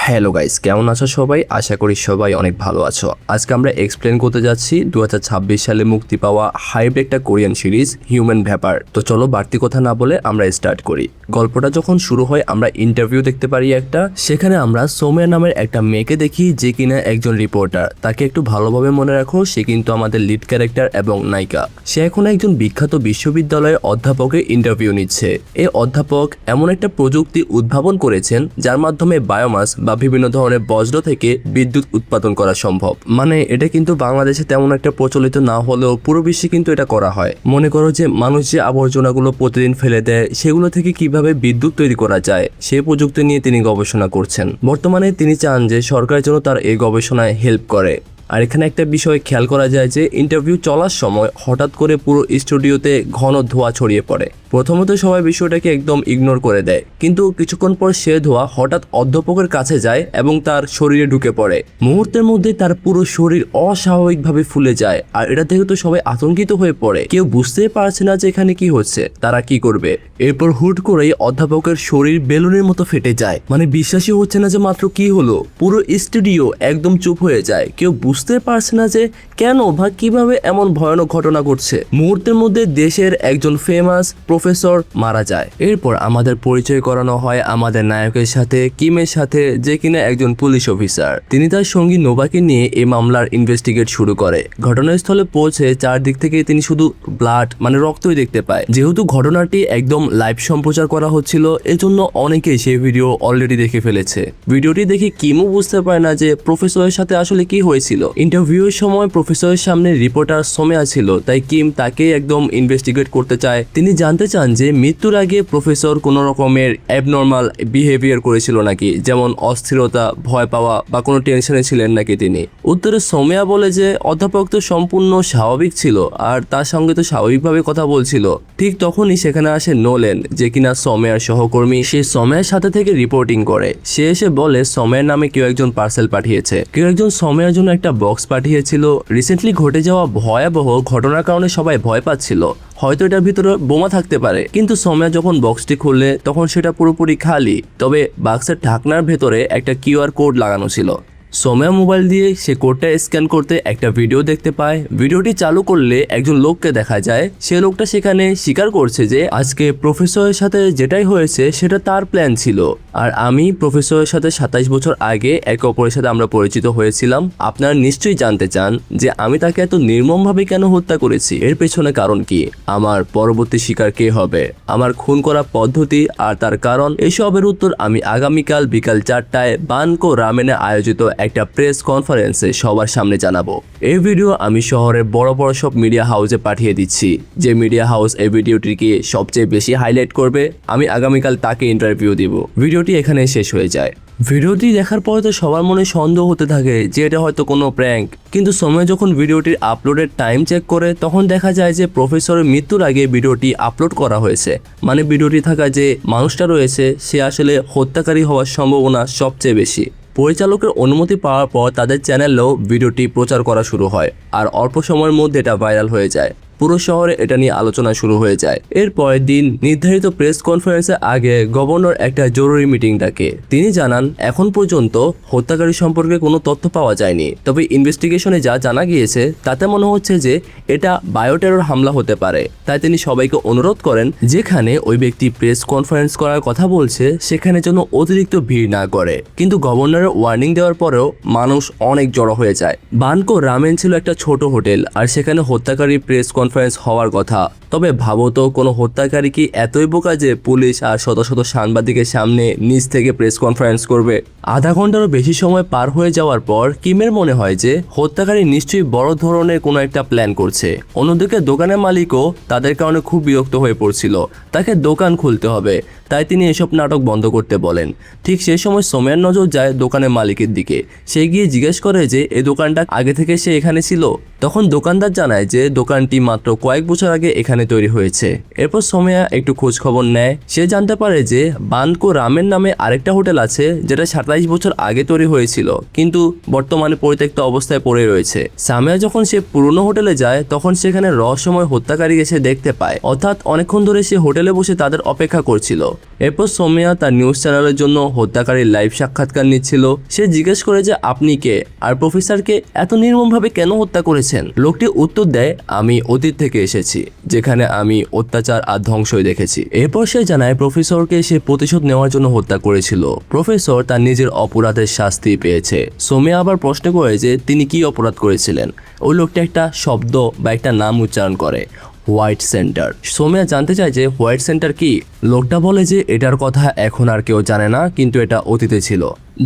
Hello guys, কেমন আছো সবাই? আশা করি সবাই অনেক ভালো আছো। আজকে আমরা এক্সপ্লেন করতে যাচ্ছি 2026 সালে মুক্তি পাওয়া হাইপ একটা কোরিয়ান সিরিজ হিউম্যান ভ্যাপার। তো চলো বাড়তি কথা না বলে আমরা স্টার্ট করি। গল্পটা যখন শুরু হয় আমরা ইন্টারভিউ দেখতে পারি একটা, সেখানে আমরা সোমিয়া নামের একটা মেয়েকে দেখি যে কিনা একজন রিপোর্টার। তাকে একটু ভালোভাবে মনে রাখো, সে কিন্তু আমাদের লিড ক্যারেক্টার এবং নায়িকা। সে এখন একজন বিখ্যাত বিশ্ববিদ্যালয়ের অধ্যাপকের ইন্টারভিউ নিচ্ছে। এই অধ্যাপক এমন একটা প্রযুক্তি উদ্ভাবন করেছেন যার মাধ্যমে বায়োমাস বা বিভিন্ন ধরনের বজ্র থেকে বিদ্যুৎ উৎপাদন করা সম্ভব। মানে এটা কিন্তু বাংলাদেশে তেমন একটা প্রচলিত না হলেও পুরো বিশ্বে কিন্তু এটা করা হয়। মনে করো যে মানুষ যে আবর্জনাগুলো প্রতিদিন ফেলে দেয় সেগুলো থেকে কিভাবে বিদ্যুৎ তৈরি করা যায় সেই প্রযুক্তি নিয়ে তিনি গবেষণা করছেন। বর্তমানে তিনি চান যে সরকার যেন তার এই গবেষণায় হেল্প করে। আর এখানে একটা বিষয় খেয়াল করা যায় যে ইন্টারভিউ চলার সময় হঠাৎ করে পুরো স্টুডিওতে ঘন ধোঁয়া ছড়িয়ে পড়ে। প্রথমত সবাই বিষয়টাকে একদম ইগনোর করে দেয়, কিন্তু কিছুক্ষণ পর সে ধোঁয়া হঠাৎ অধ্যাপকের কাছে যায় এবং তার শরীরে ঢুকে পড়ে। মুহূর্তের মধ্যে তার পুরো শরীর অস্বাভাবিকভাবে ফুলে যায়। আর এটা দেখে তো সবাই আতঙ্কিত হয়ে পড়ে, কেউ বুঝতেই পারছে না যে এখানে কি হচ্ছে, তারা কি করবে। এরপর হুট করেই অধ্যাপকের শরীর বেলুনের মতো ফেটে যায়। মানে বিশ্বাসই হচ্ছে না যে মাত্র কি হলো। পুরো স্টুডিও একদম চুপ হয়ে যায়, কেউ বুঝতে পারছে না যে কেন বা কিভাবে এমন ভয়ানক ঘটনা ঘটছে। মুহূর্তের মধ্যে দেশের একজন ফেমাস প্রফেসর মারা যায়। এরপর আমাদের পরিচয় করানো হয় আমাদের নায়কের সাথে, কিমের সাথে, যে কিনা একজন পুলিশ অফিসার। তিনি তার সঙ্গী নোভাকে নিয়ে এই মামলার ইনভেস্টিগেট শুরু করে। ঘটনাস্থলে পৌঁছে চারদিক থেকে তিনি শুধু ব্লাড মানে রক্তই দেখতে পায়। যেহেতু ঘটনাটি একদম লাইভ সম্প্রচার করা হচ্ছিল, এজন্য অনেকেই সেই ভিডিও অলরেডি দেখে ফেলেছে। ভিডিওটি দেখে কিমও বুঝতে পারে না যে প্রফেসরের সাথে আসলে কি হয়েছিল। ইন্টারভিউয়ের সময় প্রফেসরের সামনে রিপোর্টার সোমিয়া ছিল, তাই কিম তাকে একদম ইনভেস্টিগেট করতে চায়। তিনি জানতে চান যে মৃত্যুর আগে প্রফেসর কোনো রকমের অ্যাবনর্মাল বিহেভিয়ার করেছিল নাকি, যেমন অস্থিরতা, ভয় পাওয়া বা কোনো টেনশনে ছিলেন নাকি তিনি। উত্তরে সোমিয়া বলে যে অধ্যাপক তো সম্পূর্ণ স্বাভাবিক ছিল আর তার সঙ্গে তো স্বাভাবিকভাবে কথা বলছিল। ঠিক তখনই সেখানে আসে নোলেন, যে কিনা সোমিয়ার সহকর্মী। সে সোমিয়ার সাথে থেকে রিপোর্টিং করে। সে এসে বলে সোমিয়ার নামে কেউ একজন পার্সেল পাঠিয়েছে, কেউ একজন সোমিয়ার জন্য একটা বক্স পাঠিয়েছিল। রিসেন্টলি ঘটে যাওয়া ভয়াবহ ঘটনার কারণে সবাই ভয় পাচ্ছিল, হয়তো এটার ভিতরে বোমা থাকতে পারে। কিন্তু সোমিয়া যখন বক্সটি খুললে তখন সেটা পুরোপুরি খালি, তবে বাক্সের ঢাকনার ভেতরে একটা কিউআর কোড লাগানো ছিল। সোমিয়া মোবাইল দিয়ে সে কোডটা স্ক্যান করতে একটা ভিডিও দেখতে পায়। ভিডিওটি চালু করলে একজন লোককে দেখা যায়। সে লোকটা সেখানে স্বীকার করছে যে আজকে প্রফেসরের সাথে যেটাই হয়েছে সেটা তার প্ল্যান ছিল। আর আমি প্রফেসরের সাথে 27 বছর আগে একে অপরের সাথে আমরা পরিচিত হয়েছিলাম। আপনারা নিশ্চয়ই জানতে চান যে আমি তাকে এত নির্মমভাবে কেন হত্যা করেছি, এর পেছনে কারণ কি, আমার পরবর্তী শিকার কে হবে, আমার খুন করা পদ্ধতি আর তার কারণ। এসবের উত্তর আমি আগামীকাল বিকাল 4টায় বানকো রামেনে আয়োজিত একটা প্রেস কনফারেন্সে সবার সামনে জানাবো। এই ভিডিও আমি শহরের বড় বড় সব মিডিয়া হাউসে পাঠিয়ে দিচ্ছি। যে মিডিয়া হাউস এই ভিডিওটিকে সবচেয়ে বেশি হাইলাইট করবে আমি আগামীকাল তাকে ইন্টারভিউ দিব। ভিডিওটি এখানে শেষ হয়ে যায়। ভিডিওটি দেখার পরে তো সবার মনে সন্দেহ হতে থাকে যে এটা হয়তো কোনো প্র্যাঙ্ক। কিন্তু সময় যখন ভিডিওটির আপলোডের টাইম চেক করে তখন দেখা যায় যে প্রফেসরের মৃত্যুর আগে ভিডিওটি আপলোড করা হয়েছে। মানে ভিডিওটি থাকা যে মানুষটা রয়েছে সে আসলে হত্যাকারী হওয়ার সম্ভাবনা সবচেয়ে বেশি। পরিচালকের অনুমতি পাওয়ার পর তাদের চ্যানেলেও ভিডিওটি প্রচার করা শুরু হয় আর অল্প সময়ের মধ্যে এটা ভাইরাল হয়ে যায়। পুরো শহরে এটা নিয়ে আলোচনা শুরু হয়ে যায়। এর পরের দিন নির্ধারিত প্রেস কনফারেন্সের আগে গভর্নর একটা জরুরি মিটিং ডাকে। তিনি জানান এখন পর্যন্ত হত্যাকারী সম্পর্কে কোনো তথ্য পাওয়া যায়নি, তবে ইনভেস্টিগেশনে যা জানা গিয়েছে তাতে মনে হচ্ছে যে এটা বায়োটেরর হামলা হতে পারে। তাই তিনি সবাইকে অনুরোধ করেন যেখানে ওই ব্যক্তি প্রেস কনফারেন্স করার কথা বলছে সেখানে যেন অতিরিক্ত ভিড় না করে। কিন্তু গভর্নরের ওয়ার্নিং দেওয়ার পরেও মানুষ অনেক জড়ো হয়ে যায়। বানকো রামেন ছিল একটা ছোট হোটেল আর সেখানে হত্যাকারী প্রেস কনফারেন্স হওয়ার কথা। তবে ভাবো তো, কোনো হত্যাকারী কি এতই বোকা যে পুলিশ আর শত শত সাংবাদিকের সামনে নিজ থেকে প্রেস কনফারেন্স করবে? আধা ঘন্টারও বেশি সময় পার হয়ে যাওয়ার পর কিমের মনে হয় যে হত্যাকারী নিশ্চয়ই বড় ধরনের কোনো একটা প্ল্যান করছে। অন্যদিকে দোকানের মালিকও তাদের কারণে খুব বিরক্ত হয়ে পড়ছিল, তাকে দোকান খুলতে হবে। তাই তিনি এসব নাটক বন্ধ করতে বলেন। ঠিক সেই সময় সোমিয়ার নজর যায় দোকানের মালিকের দিকে। সে গিয়ে জিজ্ঞেস করে যে এই দোকানটা আগে থেকে সে এখানে ছিল। তখন দোকানদার জানায় যে দোকানটি মাত্র কয়েক বছর আগে এখানে তৈরি হয়েছে। এরপর সোমেয়া একটু খোঁজ খবর নেয়। সে জানতে পারে যে বানকো রামেন নামে আরেকটা হোটেল আছে যেটা 27 বছর আগে তৈরি হয়েছিল, কিন্তু বর্তমানে পরিত্যক্ত অবস্থায় পড়ে রয়েছে। সামিয়া যখন সে পুরনো হোটেলে যায় তখন সেখানে রহস্যময় হত্যাকারী এসে দেখতে পায়, অর্থাৎ অনেকক্ষণ ধরে সে হোটেলে বসে তাদের অপেক্ষা করছিল। এরপর সোমেয়া তার নিউজ চ্যানেলের জন্য হত্যাকারীর লাইভ সাক্ষাৎকার নিচ্ছিল। সে জিজ্ঞেস করে যে আপনি কে, আর প্রফেসরকে এত নির্মমভাবে কেন হত্যা করেছেন। লোকটি উত্তর দেয়, আমি অতীত থেকে এসেছি, যেখানে আমি অত্যাচার আর ধ্বংসই দেখেছি। এরপর সে জানায় প্রফেসরকে সে প্রতিশোধ নেওয়ার জন্য হত্যা করেছিল। প্রফেসর তার নিজের অপরাধের শাস্তি পেয়েছে। সোমেয়া আবার প্রশ্ন করে যে তিনি কি অপরাধ করেছিলেন। ওই লোকটা একটা শব্দ বা একটা নাম উচ্চারণ করে, হোয়াইট সেন্টার। সোমেয়া জানতে চায় যে হোয়াইট সেন্টার কি। লোকটা বলে যে এটার কথা এখন আর কেউ জানে না, কিন্তু এটা অতীতে ছিল।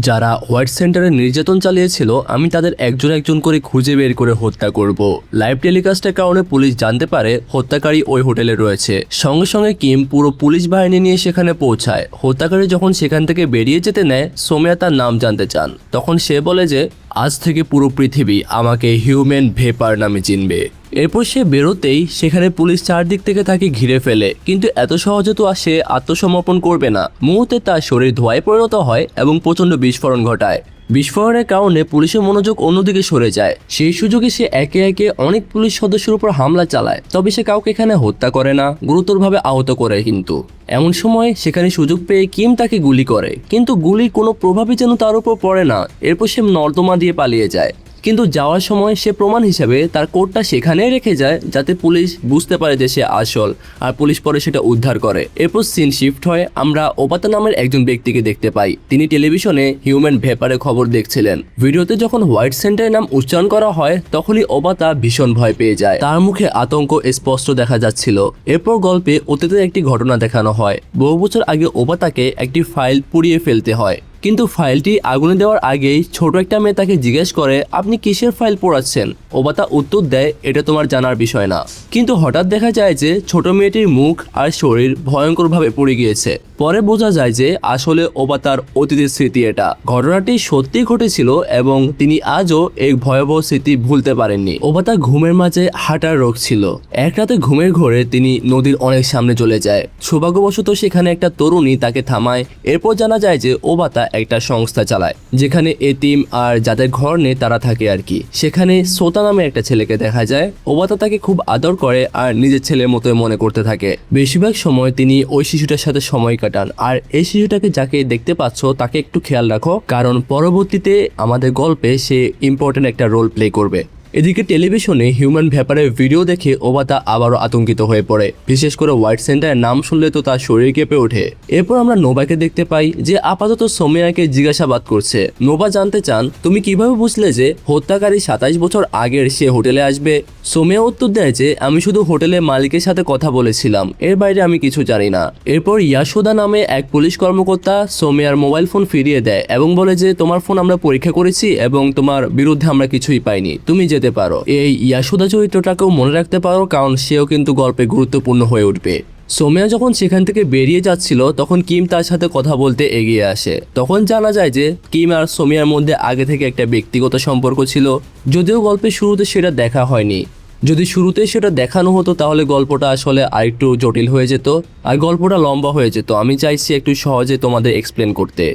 যারা হোয়াইট সেন্টারে নির্যাতন চালিয়েছিল আমি তাদের একজন একজন করে খুঁজে বের করে হত্যা করব। লাইভ টেলিকাস্টের কারণে পুলিশ জানতে পারে হত্যাকারী ওই হোটেলে রয়েছে। সঙ্গে সঙ্গে কিম পুরো পুলিশ বাহিনী নিয়ে সেখানে পৌঁছায়। হত্যাকারী যখন সেখান থেকে বেরিয়ে যেতে নেয়, সোমেয়া তার নাম জানতে চান। তখন সে বলে যে আজ থেকে পুরো পৃথিবী আমাকে হিউম্যান ভেপার নামে চিনবে। এরপর সে বেরোতেই সেখানে পুলিশ চারদিক থেকে তাকে ঘিরে ফেলে, কিন্তু এত সহজে তো সে আত্মসমর্পণ করবে না। মুহূর্তে তার শরীর ধোঁয়ায় পরিণত হয় এবং প্রচণ্ড বিস্ফোরণ ঘটায়। বিস্ফোরণের কারণে পুলিশের মনোযোগ অন্যদিকে সরে যায়। সেই সুযোগে সে একে একে অনেক পুলিশ সদস্যের উপর হামলা চালায়, তবে সে কাউকে এখানে হত্যা করে না, গুরুতরভাবে আহত করে। কিন্তু এমন সময় সেখানে সুযোগ পেয়ে কিম তাকে গুলি করে, কিন্তু গুলির কোনো প্রভাবই যেন তার উপর পড়ে না। এরপর সে নর্দমা দিয়ে পালিয়ে যায়, কিন্তু যাওয়ার সময় সে প্রমাণ হিসেবে তার কোটটা সেখানেই রেখে যায়, যাতে পুলিশ বুঝতে পারে যে সে আসল, আর পুলিশ পরে সেটা উদ্ধার করে। এরপর সিন শিফট হয়। আমরা ওবাতা নামের একজন ব্যক্তিকে দেখতে পাই। তিনি টেলিভিশনে হিউম্যান ভেপারের খবর দেখছিলেন। ভিডিওতে যখন হোয়াইট সেন্টারের নাম উচ্চারণ করা হয় তখনই ওবাতা ভীষণ ভয় পেয়ে যায়। তার মুখে আতঙ্ক স্পষ্ট দেখা যাচ্ছিল। এরপর গল্পে অতীতের একটি ঘটনা দেখানো হয়। বহু বছর আগে ওবাতাকে একটি ফাইল পুড়িয়ে ফেলতে হয়, কিন্তু ফাইলটি আগুনে দেওয়ার আগেই ছোট একটা মেয়ে তাকে জিজ্ঞেস করে আপনি কিসের ফাইল পোড়াচ্ছেন। ওবাতা উত্তর দেয় এটা তোমার জানার বিষয় না। কিন্তু হঠাৎ দেখা যায় যে ছোট মেয়েটির মুখ আর শরীর ভয়ঙ্করভাবে পুড়ে গিয়েছে। পরে বোঝা যায় যে আসলে ওবাতার অতীতের স্মৃতি। এটা ঘটনাটি সত্যি ঘটেছিল এবং তিনি আজও এই ভয়াবহ স্মৃতি ভুলতে পারেননি। ওবাতা ঘুমের মাঝে হাঁটার রোগ ছিল। এক রাতে ঘুমের ঘোরে তিনি নদীর অনেক সামনে চলে যায়। সৌভাগ্যবশত সেখানে একটা তরুণী তাকে থামায়। এরপর জানা যায় যে ওবাতা একটা সংস্থা চালায় যেখানে এতিম আর যাদের ঘর নেই তারা থাকে আর কি। সেখানে সোতা নামে একটা ছেলেকে দেখা যায়। ওবাতা তাকে খুব আদর করে আর নিজের ছেলের মতোই মনে করতে থাকে। বেশিরভাগ সময় তিনি ওই শিশুটার সাথে সময় কাটান। আর এই শিশুটাকে যাকে দেখতে পাচ্ছ তাকে একটু খেয়াল রাখো, কারণ পরবর্তীতে আমাদের গল্পে সে ইম্পর্টেন্ট একটা রোল প্লে করবে। এদিকে টেলিভিশনে হিউম্যান ভ্যাপারের ভিডিও দেখে ওবাতা আবারও আতঙ্কিত হয়ে পড়ে। বিশেষ করে হোয়াইট সেন্টারের নাম শুনলে তো তার শরীর কেঁপে ওঠে। এরপর আমরা নোবাকে দেখতে পাই যে আপাতত সোমেয়াকে জিজ্ঞাসাবাদ করছে। নোবা জানতে চান তুমি কিভাবে বুঝলে যে হত্যাকারী 27 বছর আগের সে হোটেলে আসবে। সোমেয়া উত্তর দেয় যে আমি শুধু হোটেলের মালিকের সাথে কথা বলেছিলাম, এর বাইরে আমি কিছু জানি না। এরপর ইয়াশোদা নামে এক পুলিশ কর্মকর্তা সোমেয়ার মোবাইল ফোন ফিরিয়ে দেয় এবং বলে যে তোমার ফোন আমরা পরীক্ষা করেছি এবং তোমার বিরুদ্ধে আমরা কিছুই পাইনি, তুমি যেতে পারো। এই ইয়াশোদা চরিত্রটাকেও মনে রাখতে পারো, কারণ সেও কিন্তু গল্পে গুরুত্বপূর্ণ হয়ে উঠবে। সোমেয়া যখন সেখান থেকে বেরিয়ে যাচ্ছিল তখন কিম তার সাথে কথা বলতে এগিয়ে আসে। তখন জানা যায় যে কিম আর সোমেয়ার মধ্যে আগে থেকে একটা ব্যক্তিগত সম্পর্ক ছিল, যদিও গল্পের শুরুতে সেটা দেখা হয়নি। যদি শুরুতে সেটা দেখানো হতো তাহলে গল্পটা আসলে আরেকটু জটিল হয়ে যেত আর গল্পটা লম্বা হয়ে যেত। আমি চাইছি একটু সহজে তোমাদের এক্সপ্লেন করতে।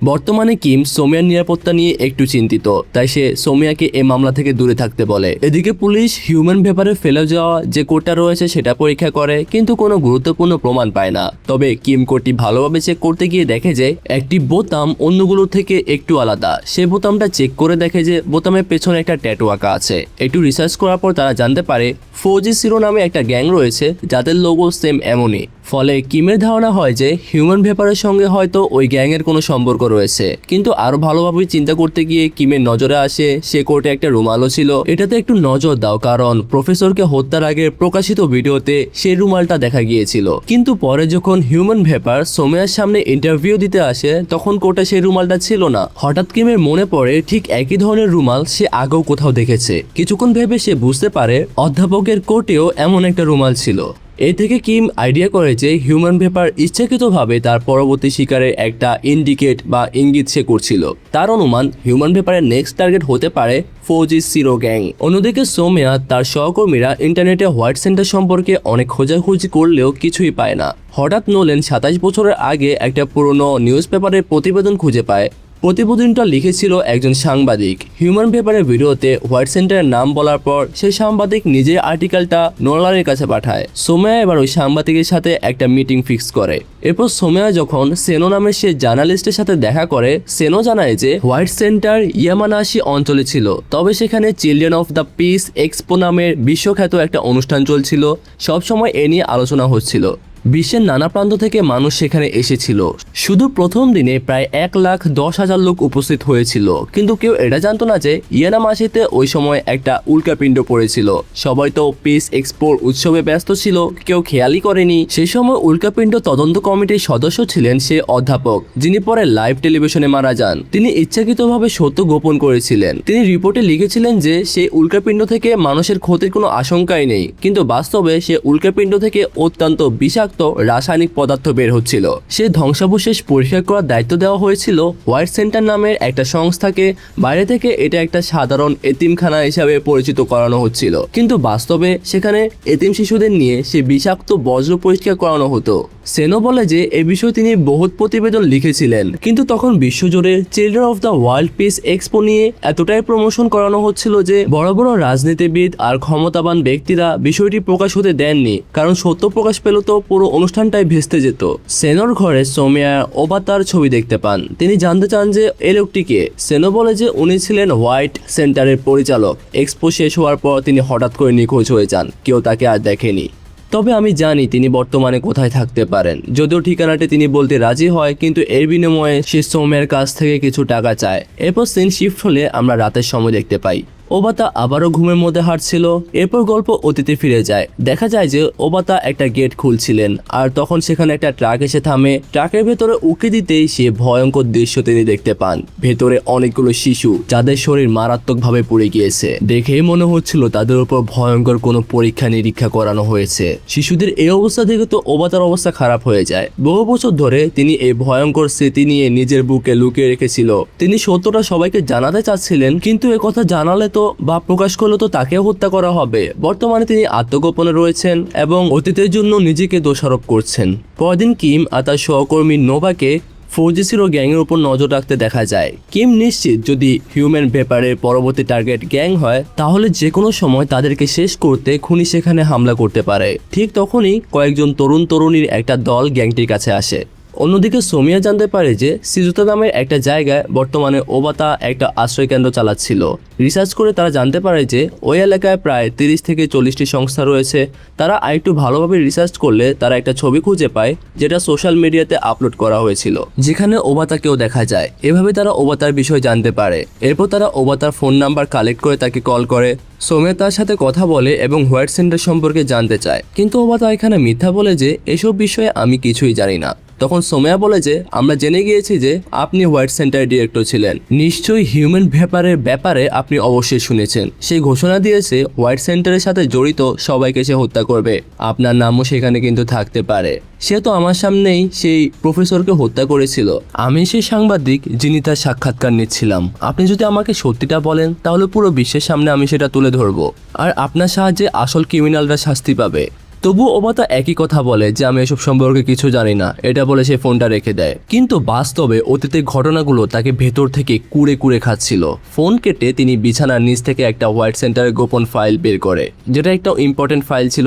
বর্তমানে কিম সোমেয়ার নিরাপত্তা নিয়ে একটু চিন্তিত, তাই সে সোমেয়াকে এই মামলা থেকে দূরে থাকতে বলে। এদিকে পুলিশ হিউম্যান ভেপারে ফেলে যাওয়া যে কোডটা রয়েছে সেটা পরীক্ষা করে, কিন্তু কোনো গুরুত্বপূর্ণ প্রমাণ পায় না। তবে কিম কোডটি ভালোভাবে চেক করতে গিয়ে দেখে যে একটি বোতাম অন্যগুলোর থেকে একটু আলাদা। সে বোতামটা চেক করে দেখে যে বোতামের পেছনে একটা ট্যাটু আঁকা আছে। একটু রিসার্চ করার পর তারা জানতে পারে 4G0 নামে একটা গ্যাং রয়েছে যাদের লোগো সেম এমনই। ফলে কিমের ধারণা হয় যে হিউম্যান ভেপারের সঙ্গে হয়তো ওই গ্যাংয়ের কোনো সম্পর্ক রয়েছে। কিন্তু আরো ভালোভাবে চিন্তা করতে গিয়ে কিমের নজরে আসে সে কোর্টে একটা রুমালও ছিল। এটাতে একটু নজর দাও, কারণ প্রফেসরকে হত্যার আগে প্রকাশিত ভিডিওতে সেই রুমালটা দেখা গিয়েছিল। কিন্তু পরে যখন হিউম্যান ভেপার সোমেয়ার সামনে ইন্টারভিউ দিতে আসে তখন কোর্টে সেই রুমালটা ছিল না। হঠাৎ কিমের মনে পড়ে ঠিক একই ধরনের রুমাল সে আগেও কোথাও দেখেছে। কিছুক্ষণ ভেবে সে বুঝতে পারে অধ্যাপকের কোর্টেও এমন একটা রুমাল ছিল। এ থেকে কিম আইডিয়া করে যে হিউম্যান ভ্যাপার ইচ্ছাকৃতভাবে তার পরবর্তী শিকারের একটা ইন্ডিকেট বা ইঙ্গিত সে করছিল। তার অনুমান হিউম্যান ভ্যাপারের নেক্সট টার্গেট হতে পারে ফৌজি সিরো গ্যাং। অন্যদিকে সোমিয়া তার সহকর্মীরা ইন্টারনেটে হোয়াইট সেন্টার সম্পর্কে অনেক খোঁজাখুঁজি করলেও কিছুই পায় না। হঠাৎ নোলেন 27 বছরের আগে একটা পুরনো নিউজ পেপারের প্রতিবেদন খুঁজে পায়। প্রতিবেদনটা লিখেছিল একজন সাংবাদিক। হিউম্যান ভ্যাপারের ভিডিওতে হোয়াইট সেন্টারের নাম বলার পর সেই সাংবাদিক নিজের আর্টিকেলটা নোলানের কাছে পাঠায়। সোমেয়া এবার ওই সাংবাদিকের সাথে একটা মিটিং ফিক্স করে। এরপর সোমেয়া যখন সেনো নামের সে জার্নালিস্টের সাথে দেখা করে, সেনো জানায় যে হোয়াইট সেন্টার ইয়ামানাশি অঞ্চলে ছিল, তবে সেখানে children of the piece expo নামের বিশ্বখ্যাত একটা অনুষ্ঠান চলছিল। সবসময় এ নিয়ে আলোচনা হচ্ছিল। বিশ্বের নানা প্রান্ত থেকে মানুষ সেখানে এসেছিল। শুধু প্রথম দিনে প্রায় 1,10,000 লোক উপস্থিত হয়েছিল, কিন্তু কেউ এটা জানতো না যে ইয়ানামাশিতে ওই সময় একটা উল্কাপিণ্ড পড়েছিল। সবাই তো পিস এক্সপোর উৎসবে ব্যস্ত ছিল, কেউ খেয়ালই করেনি। সেই সময় উল্কাপিণ্ড তদন্ত কমিটির সদস্য ছিলেন সে অধ্যাপক, যিনি পরে লাইভ টেলিভিশনে মারা যান। তিনি ইচ্ছাকৃতভাবে সত্য গোপন করেছিলেন। তিনি রিপোর্টে লিখেছিলেন যে সেই উল্কাপিণ্ড থেকে মানুষের ক্ষতির কোনো আশঙ্কাই নেই, কিন্তু বাস্তবে সে উল্কাপিণ্ড থেকে অত্যন্ত বিষাক্ত রাসায়নিক পদার্থ বের হচ্ছিল। সে ধ্বংসাবশেষ পরীক্ষা করার দায়িত্ব দেওয়া হয়েছিল হোয়াইট সেন্টার নামের একটা সংস্থাকে। বাইরে থেকে এটা একটা সাধারণ এতিমখানা হিসাবে পরিচিত করানো হচ্ছিল, কিন্তু বাস্তবে সেখানে এতিম শিশুদের নিয়ে সে বিষাক্ত বজ্র পরিষ্কার করানো হতো। সেনো বলে যে এ বিষয়ে তিনি বহুত প্রতিবেদন লিখেছিলেন, কিন্তু তখন বিশ্বজুড়ে children of the world piece expo নিয়ে এতটাই প্রমোশন করানো হচ্ছিল যে বড় বড় রাজনীতিবিদ আর ক্ষমতাবান ব্যক্তিরা বিষয়টি প্রকাশ হতে দেননি, কারণ সত্য প্রকাশ পেল তো পুরো অনুষ্ঠানটাই ভেস্তে যেত। সেনোর ঘরে সোমিয়া ওবাতার ছবি দেখতে পান। তিনি জানতে চান যে এই লোকটিকে। সেনো বলে যে উনি ছিলেন হোয়াইট সেন্টারের পরিচালক। এক্সপো শেষ হওয়ার পর তিনি হঠাৎ করে নিখোঁজ হয়ে যান, কেউ তাকে আর দেখেনি। তবে আমি জানি তিনি বর্তমানে কোথায় থাকতে পারেন। যদিও ঠিকানাটি তিনি বলতে রাজি হয়, কিন্তু এর বিনিময়ে সে সোমের কাছ থেকে কিছু টাকা চায়। এরপর সিন শিফট হলে আমরা রাতের সময় দেখতে পাই ওবাতা আবারও ঘুমের মধ্যে হাঁটছিল। এরপর গল্প অতীতে ফিরে যায়। দেখা যায় যে ওবাতা একটা গেট খুলছিলেন, আর তখন সেখানে একটা ট্রাক এসে থামে। ট্রাকের ভেতরে উকি দিতেই সে ভয়ঙ্কর দৃশ্য তিনি দেখতে পান। ভেতরে অনেকগুলো শিশু, যাদের শরীর মারাত্মকভাবে পুড়ে গিয়েছে। দেখেই মনে হচ্ছিল তাদের উপর ভয়ঙ্কর কোনো পরীক্ষা নিরীক্ষা করানো হয়েছে। শিশুদের এই অবস্থা দেখে তো ওবাতার অবস্থা খারাপ হয়ে যায়। বহু বছর ধরে তিনি এই ভয়ঙ্কর স্মৃতি নিয়ে নিজের বুকে লুকিয়ে রেখেছিল। তিনি সত্যটা সবাইকে জানাতে চাচ্ছিলেন, কিন্তু একথা জানালে তো বা প্রকাশ করলে তো তাকেও হত্যা করা হবে। বর্তমানে তিনি আত্মগোপনে রয়েছেন এবং অতীতের জন্য নিজেকে দোষারোপ করছেন। পরদিন কিম আর তার সহকর্মী নোভাকে ফৌজি সিরো গ্যাংয়ের উপর নজর রাখতে দেখা যায়। কিম নিশ্চিত যদি হিউম্যান ভ্যাপারের পরবর্তী টার্গেট গ্যাং হয়, তাহলে যে কোনো সময় তাদেরকে শেষ করতে খুনি সেখানে হামলা করতে পারে। ঠিক তখনই কয়েকজন তরুণ তরুণীর একটা দল গ্যাংটির কাছে আসে। অন্যদিকে সোমিয়া জানতে পারে যে সিজুতা নামের একটা জায়গায় বর্তমানে ওবাতা একটা আশ্রয়কেন্দ্র চালাচ্ছিল। রিসার্চ করে তারা জানতে পারে যে ওই এলাকায় প্রায় 30 থেকে 40টি সংস্থা রয়েছে। তারা আরেকটু ভালোভাবে রিসার্চ করলে তারা একটা ছবি খুঁজে পায়, যেটা সোশ্যাল মিডিয়াতে আপলোড করা হয়েছিল, যেখানে ওবাতাকেও দেখা যায়। এভাবে তারা ওবাতার বিষয় জানতে পারে। এরপর তারা ওবাতার ফোন নাম্বার কালেক্ট করে তাকে কল করে। সোমিয়া তার সাথে কথা বলে এবং হোয়াইট সেন্টার সম্পর্কে জানতে চায়, কিন্তু ওবাতা এখানে মিথ্যা বলে যে এসব বিষয়ে আমি কিছুই জানি না। তখন সোমিয়া বলে যে আমরা জেনে গিয়েছি যে আপনি হোয়াইট সেন্টারের ডিরেক্টর ছিলেন, নিশ্চয়ই হিউম্যান ভ্যাপারের ব্যাপারে আপনি অবশ্যই শুনেছেন। সেই ঘোষণা দিয়েছে হোয়াইট সেন্টারের সাথে জড়িত সবাইকে সে হত্যা করবে। আপনার নামও সেখানে কিন্তু থাকতে পারে। সে তো আমার সামনেই সেই প্রফেসরকে হত্যা করেছিল। আমি সেই সাংবাদিক যিনি তার সাক্ষাৎকার নিচ্ছিলাম। আপনি যদি আমাকে সত্যিটা বলেন, তাহলে পুরো বিশ্বের সামনে আমি সেটা তুলে ধরবো, আর আপনার সাহায্যে আসল ক্রিমিনালরা শাস্তি পাবে। তবু ওবাতা একই কথা বলে যে আমি এসব সম্পর্কে কিছু জানি না। এটা বলে সে ফোনটা রেখে দেয়। কিন্তু বাস্তবে অতীতের ঘটনাগুলো তাকে ভেতর থেকে কুড়ে কুড়ে খাচ্ছিল। ফোন কেটে তিনি বিছানার নিচ থেকে একটা হোয়াইট সেন্টারের গোপন ফাইল বের করে, যেটা একটা ইম্পর্টেন্ট ফাইল ছিল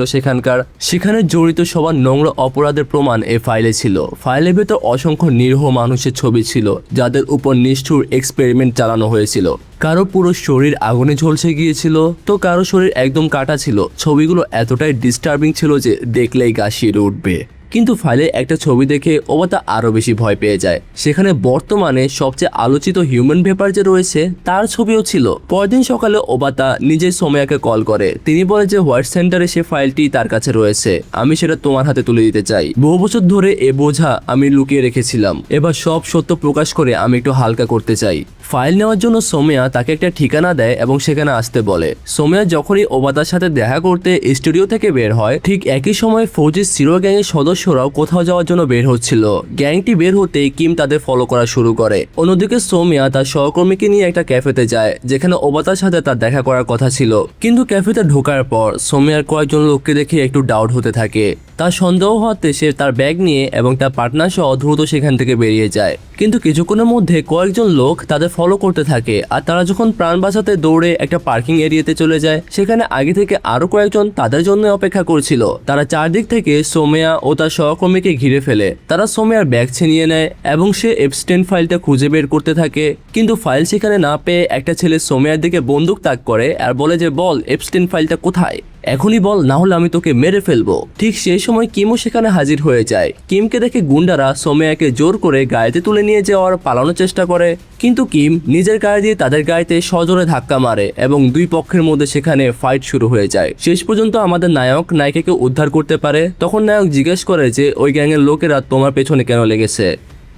সেখানে জড়িত সবার নোংরা অপরাধের প্রমাণ এই ফাইলে ছিল। ফাইলের ভেতর অসংখ্য নিরীহ মানুষের ছবি ছিল, যাদের উপর নিষ্ঠুর এক্সপেরিমেন্ট চালানো হয়েছিল। কারো পুরো শরীর আগুনে ঝলসে গিয়েছিল, তো কারো শরীর একদম কাটা ছিল। ছবিগুলো এতটাই ডিস্টার্বিং ছিল যে দেখলেই গা শিউরে উঠবে। কিন্তু ফাইলে একটা ছবি দেখে ওবাতা আরো বেশি ভয় পেয়ে যায়। সেখানে বর্তমানে সবচেয়ে আলোচিত হিউম্যান ভ্যাম্পায়ার যে রয়েছে তার ছবিও ছিল। পরদিন সকালে ওবাতা নিজেই সোমিয়াকে কল করে। তিনি বলে যে হোয়াইট সেন্টারে সে ফাইলটি তার কাছে রয়েছে, আমি সেটা তোমার হাতে তুলে দিতে চাই। বহু বছর ধরে এ বোঝা আমি লুকিয়ে রেখেছিলাম, এবার সব সত্য প্রকাশ করে আমি একটু হালকা করতে চাই। ফাইল নেওয়ার জন্য সোমিয়া তাকে একটা ঠিকানা দেয় এবং সেখানে আসতে বলে। সোমিয়া যখনই ওবাতার সাথে দেখা করতে স্টুডিও থেকে বের হয়, ঠিক একই সময় ফৌজির সিরো গ্যাংয়ের সদস্যরাও কোথাও যাওয়ার জন্য বের হচ্ছিল। গ্যাংটি বের হতেই কিম তাদের ফলো করা শুরু করে। অন্যদিকে সোমিয়া তার সহকর্মীকে নিয়ে একটা ক্যাফেতে যায় যেখানে ওবাতার সাথে তার দেখা করার কথা ছিল। কিন্তু ক্যাফেতে ঢোকার পর সোমিয়ার কয়েকজন লোককে দেখে একটু ডাউট হতে থাকে। তার সন্দেহ হতে সে তার ব্যাগ নিয়ে এবং তার পার্টনার সহ দ্রুত সেখান থেকে বেরিয়ে যায়। কিন্তু কিছুক্ষণের মধ্যে কয়েকজন লোক তাদের ফলো করতে থাকে, আর তারা যখন প্রাণ বাঁচাতে দৌড়ে একটা পার্কিং এরিয়াতে চলে যায়, সেখানে আগে থেকে আরো কয়েকজন তাদের জন্য অপেক্ষা করছিল। তারা চারদিক থেকে সোমিয়া ও তার সহকর্মীকে ঘিরে ফেলে। তারা সোমিয়ার ব্যাগ ছিনিয়ে নেয় এবং সে এপস্টেইন ফাইলটা খুঁজে বের করতে থাকে। কিন্তু ফাইল সেখানে না পেয়ে একটা ছেলে সোমিয়ার দিকে বন্দুক তাক করে আর বলে যে বল এপস্টেইন ফাইলটা কোথায়, এখনই বল, না হলে আমি তোকে মেরে ফেলবো। ঠিক সেই সময় কিমও সেখানে হাজির হয়ে যায়। কিমকে দেখে গুন্ডারা সোমিয়াকে জোর করে গাড়িতে তুলে নিয়ে যাওয়ার পালানোর চেষ্টা করে, কিন্তু কিম নিজের গাড়ি দিয়ে তাদের গাড়িতে সজোরে ধাক্কা মারে এবং দুই পক্ষের মধ্যে সেখানে ফাইট শুরু হয়ে যায়। শেষ পর্যন্ত আমাদের নায়ক নায়িকাকে উদ্ধার করতে পারে। তখন নায়ক জিজ্ঞেস করে যে ওই গ্যাংয়ের লোকেরা তোমার পেছনে কেন লেগেছে।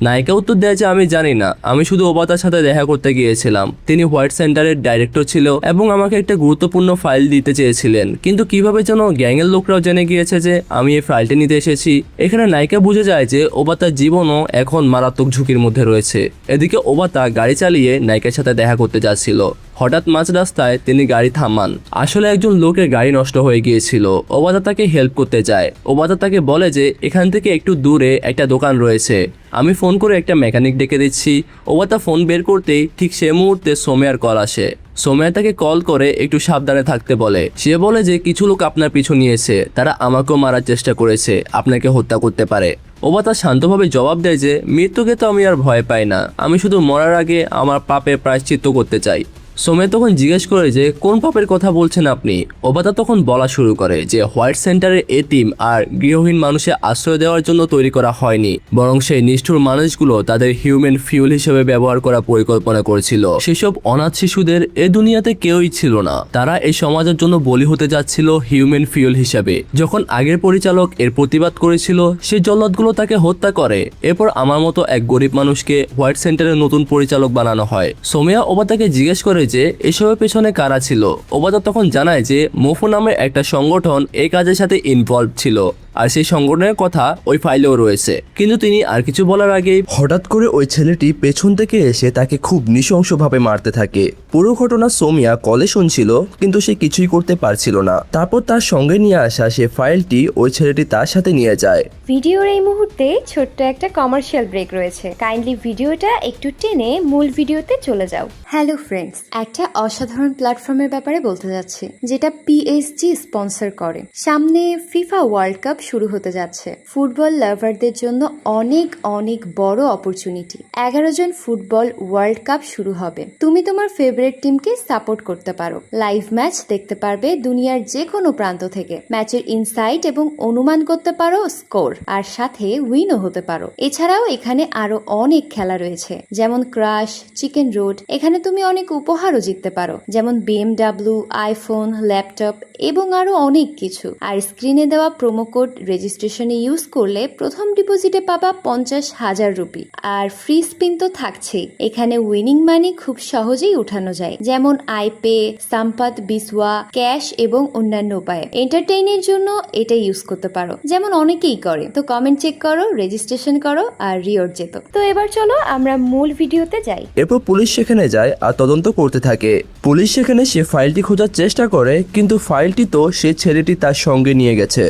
নায়িকা উত্তর দেয় যে আমি জানি না, আমি শুধু ওবাতার সাথে দেখা করতে গিয়েছিলাম। তিনি হোয়াইট সেন্টারের ডাইরেক্টর ছিল এবং আমাকে একটা গুরুত্বপূর্ণ ফাইল দিতে চেয়েছিলেন, কিন্তু কিভাবে যেন গ্যাংয়ের লোকরাও জেনে গিয়েছে যে আমি এই ফাইলটা নিতে এসেছি। এখানে নায়িকা বুঝে যায় যে ওবাতার জীবনও এখন মারাত্মক ঝুঁকির মধ্যে রয়েছে। এদিকে ওবাতা গাড়ি চালিয়ে নায়িকার সাথে দেখা করতে যাচ্ছিল। হঠাৎ মাঝ রাস্তায় তিনি গাড়ি থামান। আসলে একজন লোকের গাড়ি নষ্ট হয়ে গিয়েছিল। ওবাতা তাকে হেল্প করতে যায়। ওবাতা তাকে বলে যে এখান থেকে একটু দূরে একটা দোকান রয়েছে, আমি ফোন করে একটা মেকানিক ডেকে দিচ্ছি। ওবাতা ফোন বের করতেই ঠিক সে মুহূর্তে সোমিয়ার কল আসে। সোমিয়া তাকে কল করে একটু সাবধানে থাকতে বলে। সে বলে যে কিছু লোক আপনার পিছু নিয়েছে, তারা আমাকেও মারার চেষ্টা করেছে, আপনাকে হত্যা করতে পারে। ওবাতা শান্তভাবে জবাব দেয় যে মৃত্যুকে তো আমি আর ভয় পাই না, আমি শুধু মরার আগে আমার পাপের প্রায়শ্চিত্ত করতে চাই। সোমিয়া তখন জিজ্ঞেস করে যে কোন পাপের কথা বলছেন আপনি। ওবাতা তখন বলা শুরু করে যে হোয়াইট সেন্টারের এতিম আর গৃহহীন মানুষের আশ্রয় দেওয়ার জন্য তৈরি করা হয়নি, বরং সেই নিষ্ঠুর মানুষগুলো তাদের হিউম্যান ফিউল হিসেবে ব্যবহার করার পরিকল্পনা করেছিল। সেসব অনাথ শিশুদের এ দুনিয়াতে কেউই ছিল না, তারা এই সমাজের জন্য বলি হতে যাচ্ছিল হিউম্যান ফিউল হিসেবে। যখন আগের পরিচালক এর প্রতিবাদ করেছিল, সেই জল্লাদগুলো তাকে হত্যা করে। এরপর আমার মতো এক গরিব মানুষকে হোয়াইট সেন্টারের নতুন পরিচালক বানানো হয়। সোমিয়া ওবাতাকে জিজ্ঞেস করে যে এসবের পেছনে কারা ছিল। ওবাতা তখন জানায় যে মোফো নামের একটা সংগঠন এই কাজের সাথে ইনভলভ ছিল, আর সেই সংগঠনের কথা ওই ফাইলেও রয়েছে। কিন্তু তিনি আর কিছু বলার আগেই হঠাৎ করে ওই ছেলেটি পেছন থেকে এসে তাকে খুব নৃশংসভাবে মারতে থাকে। পুরো ঘটনা সোমিয়া কলে শুনছিল, কিন্তু সে কিছুই করতে পারছিল না। তারপর তার সঙ্গে নিয়ে আসা সে ফাইলটি ওই ছেলেটি তার সাথে নিয়ে যায়। ভিডিওর এই মুহূর্তে ছোট্ট একটা কমার্শিয়াল ব্রেক রয়েছে, কাইন্ডলি ভিডিওটা একটু টেনে মূল ভিডিওতে চলে যাও। হ্যালো ফ্রেন্ডস, একটা অসাধারণ প্ল্যাটফর্মের ব্যাপারে বলতে যাচ্ছি যেটা পিএসজি স্পন্সর করে। সামনে ফিফা ওয়ার্ল্ড কাপ শুরু হতে যাচ্ছে। ফুটবল লাভারদের জন্য অনেক অনেক বড় অপরচুনিটি। 11 জন ফুটবল ওয়ার্ল্ড কাপ শুরু হবে। তুমি তোমার ফেভারিট টিমকে সাপোর্ট করতে পারো, লাইভ ম্যাচ দেখতে পারবে দুনিয়ার যে কোনো প্রান্ত থেকে, ম্যাচের ইনসাইট এবং অনুমান করতে পারো স্কোর, আর সাথে উইনও হতে পারো। এছাড়াও এখানে আরো অনেক খেলা রয়েছে, যেমন ক্রাশ, চিকেন রোড। এখানে তুমি অনেক উপহারও জিততে পারো, যেমন BMW, আইফোন, ল্যাপটপ এবং আরো অনেক কিছু। আর স্ক্রিনে দেওয়া প্রোমো কোড রেজিস্ট্রেশনে ইউজ করলে প্রথম ডিপোজিটে পাবা 50,000 রুপি, আর ফ্রি স্পিন তো থাকছেই। এখানে উইনিং মানি খুব সহজেই উঠানো যায়, যেমন আইপে, সাম্পাত, বিসওয়া, ক্যাশ এবং অন্যান্য উপায়ে। এন্টারটেইনের জন্য এটা ইউজ করতে পারো, যেমন অনেকেই করে। তো কমেন্ট চেক করো, রেজিস্ট্রেশন করো আর রিওয়ার্ড যেত। তো এবার চলো আমরা মূল ভিডিওতে যাই। এরপর পুলিশ সেখানে যায় আর তদন্ত করতে থাকে। পুলিশ সেখানে সে ফাইলটি খোঁজার চেষ্টা করে, কিন্তু ফাইলটি তো সে ছেলেটি তার সঙ্গে নিয়ে গেছে।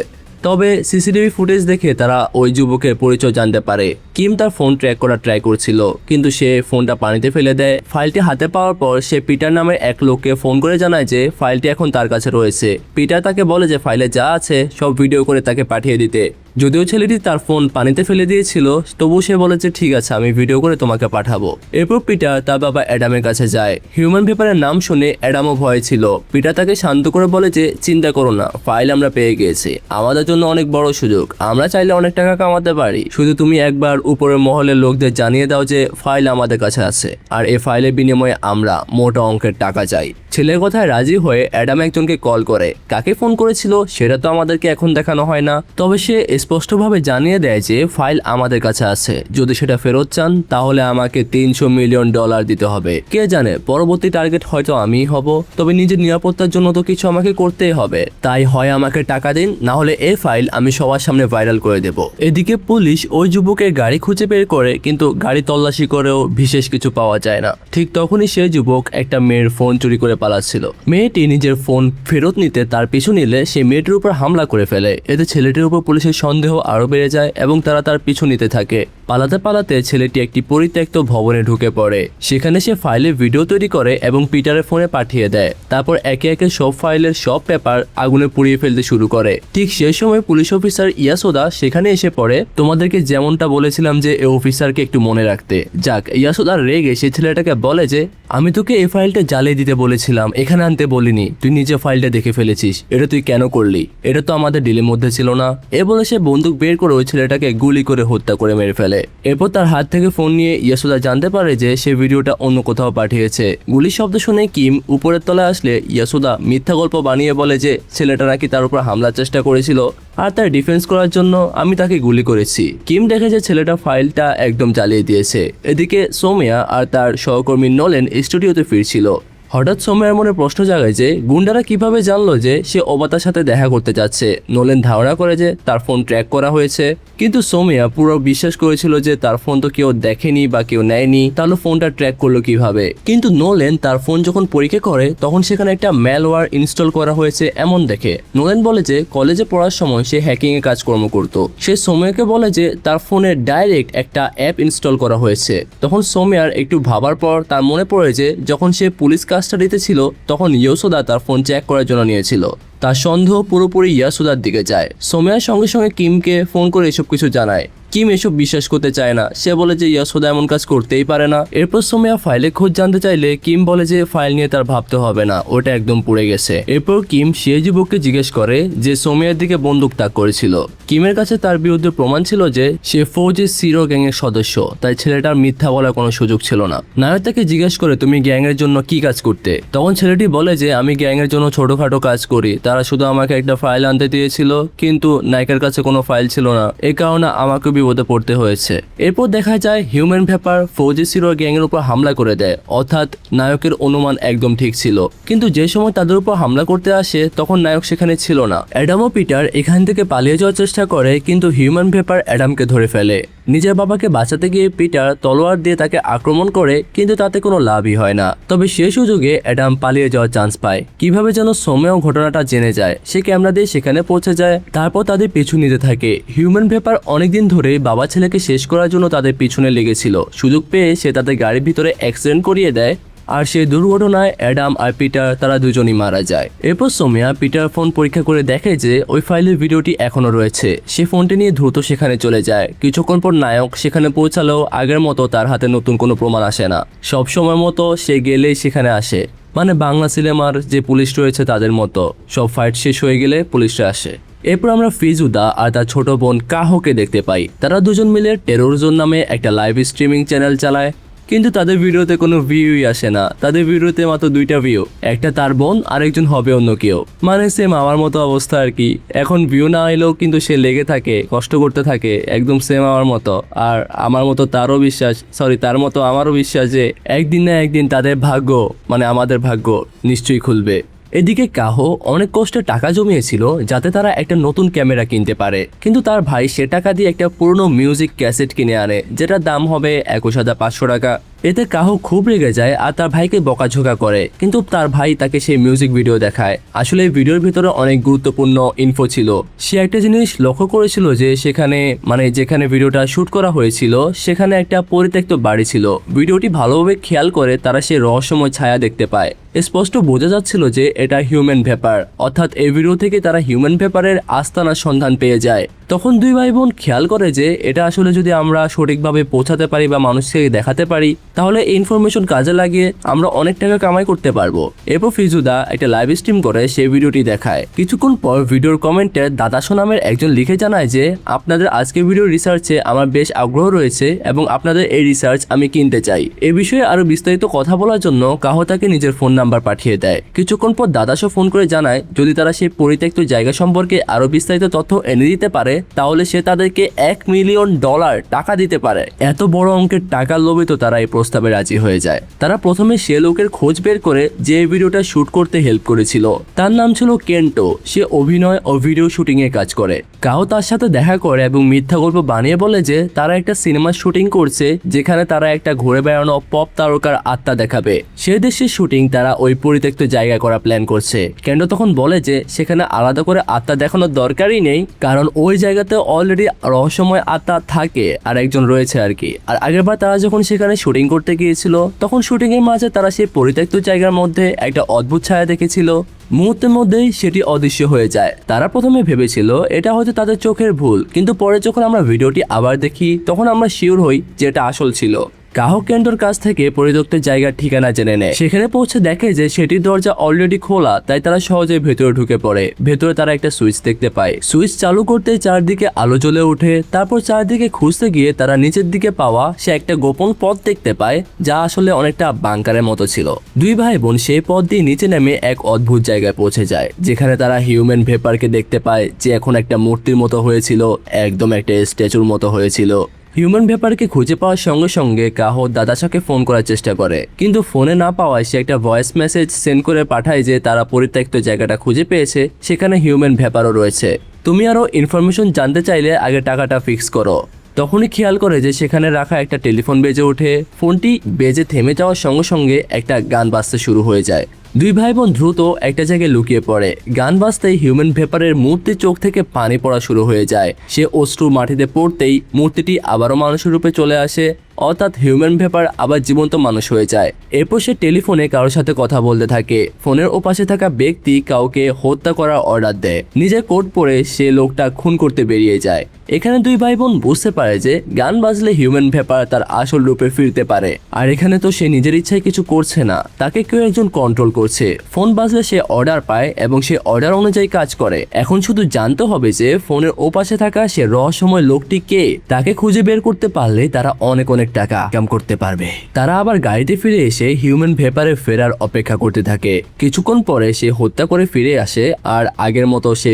তবে সিসিটিভি ফুটেজ দেখে তারা ওই যুবকের পরিচয় জানতে পারে। কিম তার ফোন ট্র্যাক করার ট্রাই করছিল, কিন্তু সে ফোনটা পানিতে ফেলে দেয়। ফাইলটি হাতে পাওয়ার পর সে পিটার নামের এক লোককে ফোন করে জানায় যে ফাইলটি এখন তার কাছে রয়েছে। পিটার তাকে বলে যে ফাইলে যা আছে সব ভিডিও করে তাকে পাঠিয়ে দিতে। যদিও ছেলেটি তার ফোন পানিতে ফেলে দিয়েছিল, তবু সে বলে যে ঠিক আছে আমি ভিডিও করে তোমাকে পাঠাবো। এরপর পিটার তার বাবা অ্যাডামের কাছে যায়। হিউম্যান ভ্যাপারের নাম শুনে অ্যাডামও ভয়ে ছিল। পিটার তাকে শান্ত করে বলে যে চিন্তা করো না, ফাইল আমরা পেয়ে গিয়েছি, আমাদের জন্য অনেক বড় সুযোগ, আমরা চাইলে অনেক টাকা কামাতে পারি, শুধু তুমি একবার উপরের মহলের লোকদের জানিয়ে দাও যে ফাইল আমাদের কাছে আছে, আর এই ফাইলের বিনিময়ে আমরা মোটা অঙ্কের টাকা চাই। ছেলের কথায় রাজি হয়ে অ্যাডাম একজনকে কল করে। কাকে ফোন করেছিল সেটা তো আমাদেরকে এখন দেখানো হয় না, তবে সে স্পষ্টভাবে জানিয়ে দেয় যে ফাইল আমাদের কাছে আছে, যদি সেটা ফেরত চান তাহলে আমাকে $300 মিলিয়ন দিতে হবে। কে জানে পরবর্তী টার্গেট হয়তো আমিই হব, তবে নিজের নিরাপত্তার জন্য তো কিছু আমাকে করতেই হবে, তাই হয় আমাকে টাকা দিন, না হলে এই ফাইল আমি সবার সামনে ভাইরাল করে দেব। এদিকে পুলিশ ওই যুবকের গাড়ি খুঁজে বের করে, কিন্তু গাড়ি তল্লাশি করেও বিশেষ কিছু পাওয়া যায় না। ঠিক তখনই সেই যুবক একটা মেয়ের ফোন চুরি করে পালাচ্ছিল। মেয়েটি নিজের ফোন ফেরত নিতে তার পিছু নিলে সে মেয়েটির উপর হামলা করে ফেলে। এতে ছেলেটির উপর পুলিশের সন্দেহ আরো বেড়ে যায় এবং তারা তার পিছু নিতে থাকে। পালাতে পালাতে ছেলেটি একটি পরিত্যক্ত ভবনে ঢুকে পড়ে। সেখানে সে ফাইলের ভিডিও তৈরি করে এবং পিটারের ফোনে পাঠিয়ে দেয়। তারপর একে একে সব ফাইলের সব পেপার আগুনে পুড়িয়ে ফেলতে শুরু করে। ঠিক সেই সময় পুলিশ অফিসার ইয়াসোদা সেখানে এসে পড়ে। তোমাদেরকে যেমনটা বলেছিলাম যে এই অফিসারকে একটু মনে রাখতে। যাক, ইয়াসোদা রেগে সেই ছেলেটাকে বলে যে আমি তোকে এই ফাইলটা জ্বালিয়ে দিতে বলেছিলাম, এখানে আনতে বলিনি, তুই নিজে ফাইলটা দেখে ফেলেছিস, এটা তুই কেন করলি, এটা তো আমাদের ডিলের মধ্যে ছিল না। এ বলে সে বন্দুক বের করে ওই ছেলেটাকে গুলি করে হত্যা করে মেরে ফেলে। এরপর তার হাত থেকে ফোন নিয়ে ইয়াসোদা জানতে পারে যে সে ভিডিওটা অন্য কোথাও পাঠিয়েছে। গুলির শব্দ শুনে কিম উপরের তলায় আসলে ইয়াসোদা মিথ্যা গল্প বানিয়ে বলে যে ছেলেটা নাকি তার উপর হামলার চেষ্টা করেছিল আর তার ডিফেন্স করার জন্য আমি তাকে গুলি করেছি। কিম দেখে যে ছেলেটা ফাইলটা একদম জ্বালিয়ে দিয়েছে। এদিকে সোমিয়া আর তার সহকর্মী নোলেন স্টুডিওতে ফিরছিল। হঠাৎ সোমিয়ার মনে প্রশ্ন জাগায় যে গুন্ডারা কিভাবে জানলো যে সে ওবাতার সাথে দেখা করতে যাচ্ছে। নোলেন ধারণা করে যে তার ফোন ট্র্যাক করা হয়েছে, কিন্তু সোমিয়া পুরো বিশ্বাস করেছিল যে তার ফোন তো কেউ দেখেনি বা কেউ নেয়নি, তাহলে ফোনটা ট্র্যাক করলো কিভাবে। কিন্তু নোলেন তার ফোন যখন পরীক্ষা করে তখন সেখানে একটা ম্যালওয়্যার ইনস্টল করা হয়েছে এমন দেখে। নোলেন বলে যে কলেজে পড়ার সময় সে হ্যাকিং এর কাজকর্ম করত। সে সোমিয়াকে বলে যে তার ফোনে ডাইরেক্ট একটা অ্যাপ ইনস্টল করা হয়েছে। তখন সোমিয়ার একটু ভাবার পর তার মনে পড়ে যে যখন সে পুলিশ কাস্টাডিতে ছিল তখন ইয়াসোদা তার ফোন চেক করার জন্য নিয়েছিল। তার সন্দেহ পুরোপুরি ইয়াসোদার দিকে যায়। সোমিয়ার সঙ্গে সঙ্গে কিমকে ফোন করে এসব কিছু জানায়। কিম এসব বিশ্বাস করতে চায় না, সে বলে যে ইয়াসোদা এমন কাজ করতেই পারে না। এরপর সোমিয়া ফাইলে খোঁজ জানতে চাইলে কিম বলে যে ফাইল নিয়ে তার ভাবতে হবে না, ওটা একদম পুড়ে গেছে। এরপর কিম সেই যুবককে জিজ্ঞেস করে যে সোমিয়ার দিকে বন্দুক তাক করেছিল। কিমের কাছে তার বিরুদ্ধে প্রমাণ ছিল যে সে ফৌজি সিরো গ্যাংয়ের সদস্য, তাই ছেলেটার মিথ্যা বলার কোনো সুযোগ ছিল না। নায়ক তাকে জিজ্ঞেস করে তুমি গ্যাংয়ের জন্য কি কাজ করতে। তখন ছেলেটি বলে যে আমি গ্যাংয়ের জন্য ছোটখাটো কাজ করি, তারা শুধু আমাকে একটা ফাইল আনতে দিয়েছিল, কিন্তু নায়কের কাছে কোনো ফাইল ছিল না, এই কারণে আমাকে বিপদে পড়তে হয়েছে। এরপর দেখা যায় হিউম্যান ভ্যাপার ফৌজি সিরো গ্যাংয়ের উপর হামলা করে দেয়, অর্থাৎ নায়কের অনুমান একদম ঠিক ছিল। কিন্তু যে সময় তাদের উপর হামলা করতে আসে তখন নায়ক সেখানে ছিল না। অ্যাডাম ও পিটার এখান থেকে পালিয়ে যাওয়ার চেষ্টা করে, কিন্তু হিউম্যান ভ্যাপার অ্যাডামকে ধরে ফেলে। নিজের বাবাকে বাঁচাতে গিয়ে পিটার তলোয়ার দিয়ে তাকে আক্রমণ করে, কিন্তু তাতে কোনো লাভই হয় না। তবে সেই সুযোগে অ্যাডাম পালিয়ে যাওয়ার চান্স পায়। কিভাবে যেন সোমেও ঘটনাটা জেনে যায়, সে ক্যামেরা দিয়ে সেখানে পৌঁছে যায়। তারপর তাদের পিছু নিতে থাকে। হিউম্যান ভ্যাপার অনেকদিন ধরে বাবা ছেলেকে শেষ করার জন্য তাদের পিছনে লেগেছিল। সুযোগ পেয়ে সে তাদের গাড়ির ভিতরে অ্যাক্সিডেন্ট করিয়ে দেয়, আর সেই দুর্ঘটনায় অ্যাডাম আর পিটার তারা দুজনই মারা যায়। এরপর সোমিয়া পিটার ফোন পরীক্ষা করে দেখে যে ওই ফাইলের ভিডিওটি এখনো রয়েছে। সে ফোনটি নিয়ে দ্রুত সেখানে চলে যায়। কিছুক্ষণ পর নায়ক সেখানে পৌঁছালেও আগের মতো তার হাতে নতুন কোনো প্রমাণ আসে না। সব সময় মতো সে গেলেই সেখানে আসে, মানে বাংলা সিনেমার যে পুলিশ রয়েছে তাদের মতো। সব ফাইট শেষ হয়ে গেলে পুলিশরা আসে। এরপর আমরা ফিজুদা আর তার ছোট বোন কাহোকে দেখতে পাই। তারা দুজন মিলে টেরর জোন নামে একটা লাইভ স্ট্রিমিং চ্যানেল চালায়, কিন্তু তাদের ভিডিওতে কোনো ভিউই আসে না। তাদের ভিডিওতে মাত্র 2টা ভিউ, একটা তার বোন আর একজন হবে অন্য কেউ, মানে সেম আমার মতো অবস্থা আর কি। এখন ভিউ না এলেও কিন্তু সে লেগে থাকে, কষ্ট করতে থাকে, একদম সেম আমার মতো। আর আমার মতো তারও বিশ্বাস, তার মতো আমারও বিশ্বাস যে একদিন না একদিন তাদের ভাগ্য, মানে আমাদের ভাগ্য নিশ্চয়ই খুলবে। এদিকে কাহো অনেক কষ্টে টাকা জমিয়েছিল যাতে তারা একটা নতুন ক্যামেরা কিনতে পারে, কিন্তু তার ভাই সে টাকা দিয়ে একটা পুরনো মিউজিক ক্যাসেট কিনে আনে, যেটার দাম হবে 21,500 টাকা। এতে কাহো খুব রেগে যায় আর তার ভাইকে বকাঝোকা করে, কিন্তু তার ভাই তাকে সেই মিউজিক ভিডিও দেখায়। আসলে এই ভিডিওর ভিতরে অনেক গুরুত্বপূর্ণ ইনফো ছিল। সে একটা জিনিস লক্ষ্য করেছিল যে সেখানে, মানে যেখানে ভিডিওটা শুট করা হয়েছিল সেখানে একটা পরিত্যক্ত বাড়ি ছিল। ভিডিওটি ভালোভাবে খেয়াল করে তারা সেই রহস্যময় ছায়া দেখতে পায়। স্পষ্ট বোঝা যাচ্ছিল যে এটা হিউম্যান ভ্যাপার, অর্থাৎ এই ভিডিও থেকে তারা হিউম্যান ভ্যাপারের আস্তানার সন্ধান পেয়ে যায়। তখন দুই ভাই বোন খেয়াল করে যে এটা আসলে যদি আমরা সঠিকভাবে পৌঁছাতে পারি বা মানুষকে দেখাতে পারি তাহলে এই ইনফরমেশন কাজে লাগিয়ে আমরা অনেক টাকা কামাই করতে পারবো। এরপর ফিজুদা একটা লাইভ স্ট্রিম করে সেই ভিডিওটি দেখায়। কিছুক্ষণ পর ভিডিওর কমেন্টে দাদাশো নামের একজন লিখে জানায় যে আপনাদের আজকের ভিডিও রিসার্চে আমার বেশ আগ্রহ রয়েছে এবং আপনাদের এই রিসার্চ আমি কিনতে চাই। এ বিষয়ে আরো বিস্তারিত কথা বলার জন্য কাহো তাকে নিজের ফোন নাম্বার পাঠিয়ে দেয়। কিছুক্ষণ পর দাদাশো ফোন করে জানায় যদি তারা সেই পরিত্যক্ত জায়গা সম্পর্কে আরো বিস্তারিত তথ্য এনে দিতে পারে তাহলে সে তাদেরকে $1 মিলিয়ন টাকা দিতে পারে। এত বড় অঙ্কের টাকার লোভে তো তারা এই প্রস্তাবে রাজি হয়ে যায়। তারা প্রথমে সে লোকের খোঁজ বের করে যে ভিডিওটা শুট করতে হেল্প করেছিল। তার নাম ছিল কেন্টো। সে অভিনয় ও ভিডিও শুটিং এ কাজ করে। কাও তার সাথে দেখা করে এবং মিথ্যা গল্প বানিয়ে বলে যে তারা একটা সিনেমার শুটিং করছে যেখানে তারা একটা ঘুরে বেড়ানো পপ তারকার আত্মা দেখাবে। সে দেশের শুটিং তারা ওই পরিত্যক্ত জায়গায় করা প্ল্যান করছে। কেন্টো তখন বলে যে সেখানে আলাদা করে আত্মা দেখানোর দরকারই নেই, কারণ ওই জায়গাতে অলরেডি রহস্যময় আত্মা থাকে আর একজন রয়েছে আর কি। আর আগেরবার তারা যখন সেখানে শুটিং করতে গিয়েছিল তখন শুটিং এর মাঝে তারা সেই পরিত্যক্ত জায়গার মধ্যে একটা অদ্ভুত ছায়া দেখেছিল। মুহূর্তের মধ্যেই সেটি অদৃশ্য হয়ে যায়। তারা প্রথমে ভেবেছিল এটা হয়তো তাদের চোখের ভুল, কিন্তু পরে যখন আমরা ভিডিওটি আবার দেখি তখন আমরা শিওর হই যে এটা আসল ছিল। কাহো কেন্টোর কাছ থেকে পরিত্যক্ত জায়গার ঠিকানা জেনে নেয়। সেখানে পৌঁছে দেখে যে সেটির দরজা অলরেডি খোলা, তাই তারা সহজে ভেতরে ঢুকে পড়ে। ভেতরে তারা একটা সুইচ দেখতে পায়। সুইচ চালু করতে চারদিকে আলো জ্বলে ওঠে। তারপর চারদিকে খুঁজতে গিয়ে তারা নিচের দিকে পাওয়া সে একটা গোপন পথ দেখতে পায় যা আসলে অনেকটা বাংকারের মতো ছিল। দুই ভাই বোন সেই পথ দিয়ে নিচে নেমে এক অদ্ভুত জায়গায় পৌঁছে যায় যেখানে তারা হিউম্যান ভেপারকে দেখতে পায় যে এখন একটা মূর্তির মতো হয়েছিল, একদম একটা স্ট্যাচুর মতো হয়েছিল। হিউম্যান ভেপারকে খুঁজে পাওয়ার সঙ্গে সঙ্গে কাহো দাদাশাকে ফোন করার চেষ্টা করে, কিন্তু ফোনে না পাওয়ায় সে একটা ভয়েস মেসেজ সেন্ড করে পাঠায় যে তারা পরিত্যক্ত জায়গাটা খুঁজে পেয়েছে, সেখানে হিউম্যান ভেপারও রয়েছে। তুমি আরো ইনফরমেশন জানতে চাইলে আগে টাকাটা ফিক্স করো। তখনই খেয়াল করে যে সেখানে রাখা একটা টেলিফোন বেজে ওঠে। ফোনটি বেজে থেমে যাওয়ার সঙ্গে সঙ্গে একটা গান বাজতে শুরু হয়ে যায়। দুই ভাই বোন দ্রুত একটা জায়গায় লুকিয়ে পড়ে। গান বাজতেই হিউম্যান ভেপারের মূর্তির চোখ থেকে পানি পড়া শুরু হয়ে যায়। সে অশ্রু মাটিতে পড়তেই মূর্তিটি আবারও মানুষের রূপে চলে আসে, অর্থাৎ হিউম্যান ভেপার আবার জীবন্ত মানুষ হয়ে যায়। এরপর সে টেলিফোনে কারোর সাথে কথা বলতে থাকে। ফোনের ওপাশে থাকা ব্যক্তি কাউকে হত্যা করার অর্ডার দেয়। নিজের কোট পরে সে লোকটা খুন করতে বেরিয়ে যায়। এখানে দুই ভাই বোন বুঝতে পারে যে গান বাজলে হিউম্যান ভেপার তার আসল রূপে ফিরতে পারে। আর এখানে তো সে নিজের ইচ্ছায় কিছু করছে না, তাকে কেউ একজন কন্ট্রোল করছে। ফোন বাজলে সে অর্ডার পায় এবং সে অর্ডার অনুযায়ী কাজ করে। এখন শুধু জানতে হবে যে ফোনের ওপাশে থাকা সে রহস্যময় লোকটি কে। তাকে খুঁজে বের করতে পারলে তারা অনেক টাকা কাম করতে পারবে। তারা আবার গাড়িতে ফিরে এসে হিউম্যান ভেপারে ফেরার অপেক্ষা করতে থাকে। কিছুক্ষণ পরে সে হত্যা করে ফিরে আসে আর আগের মতো সে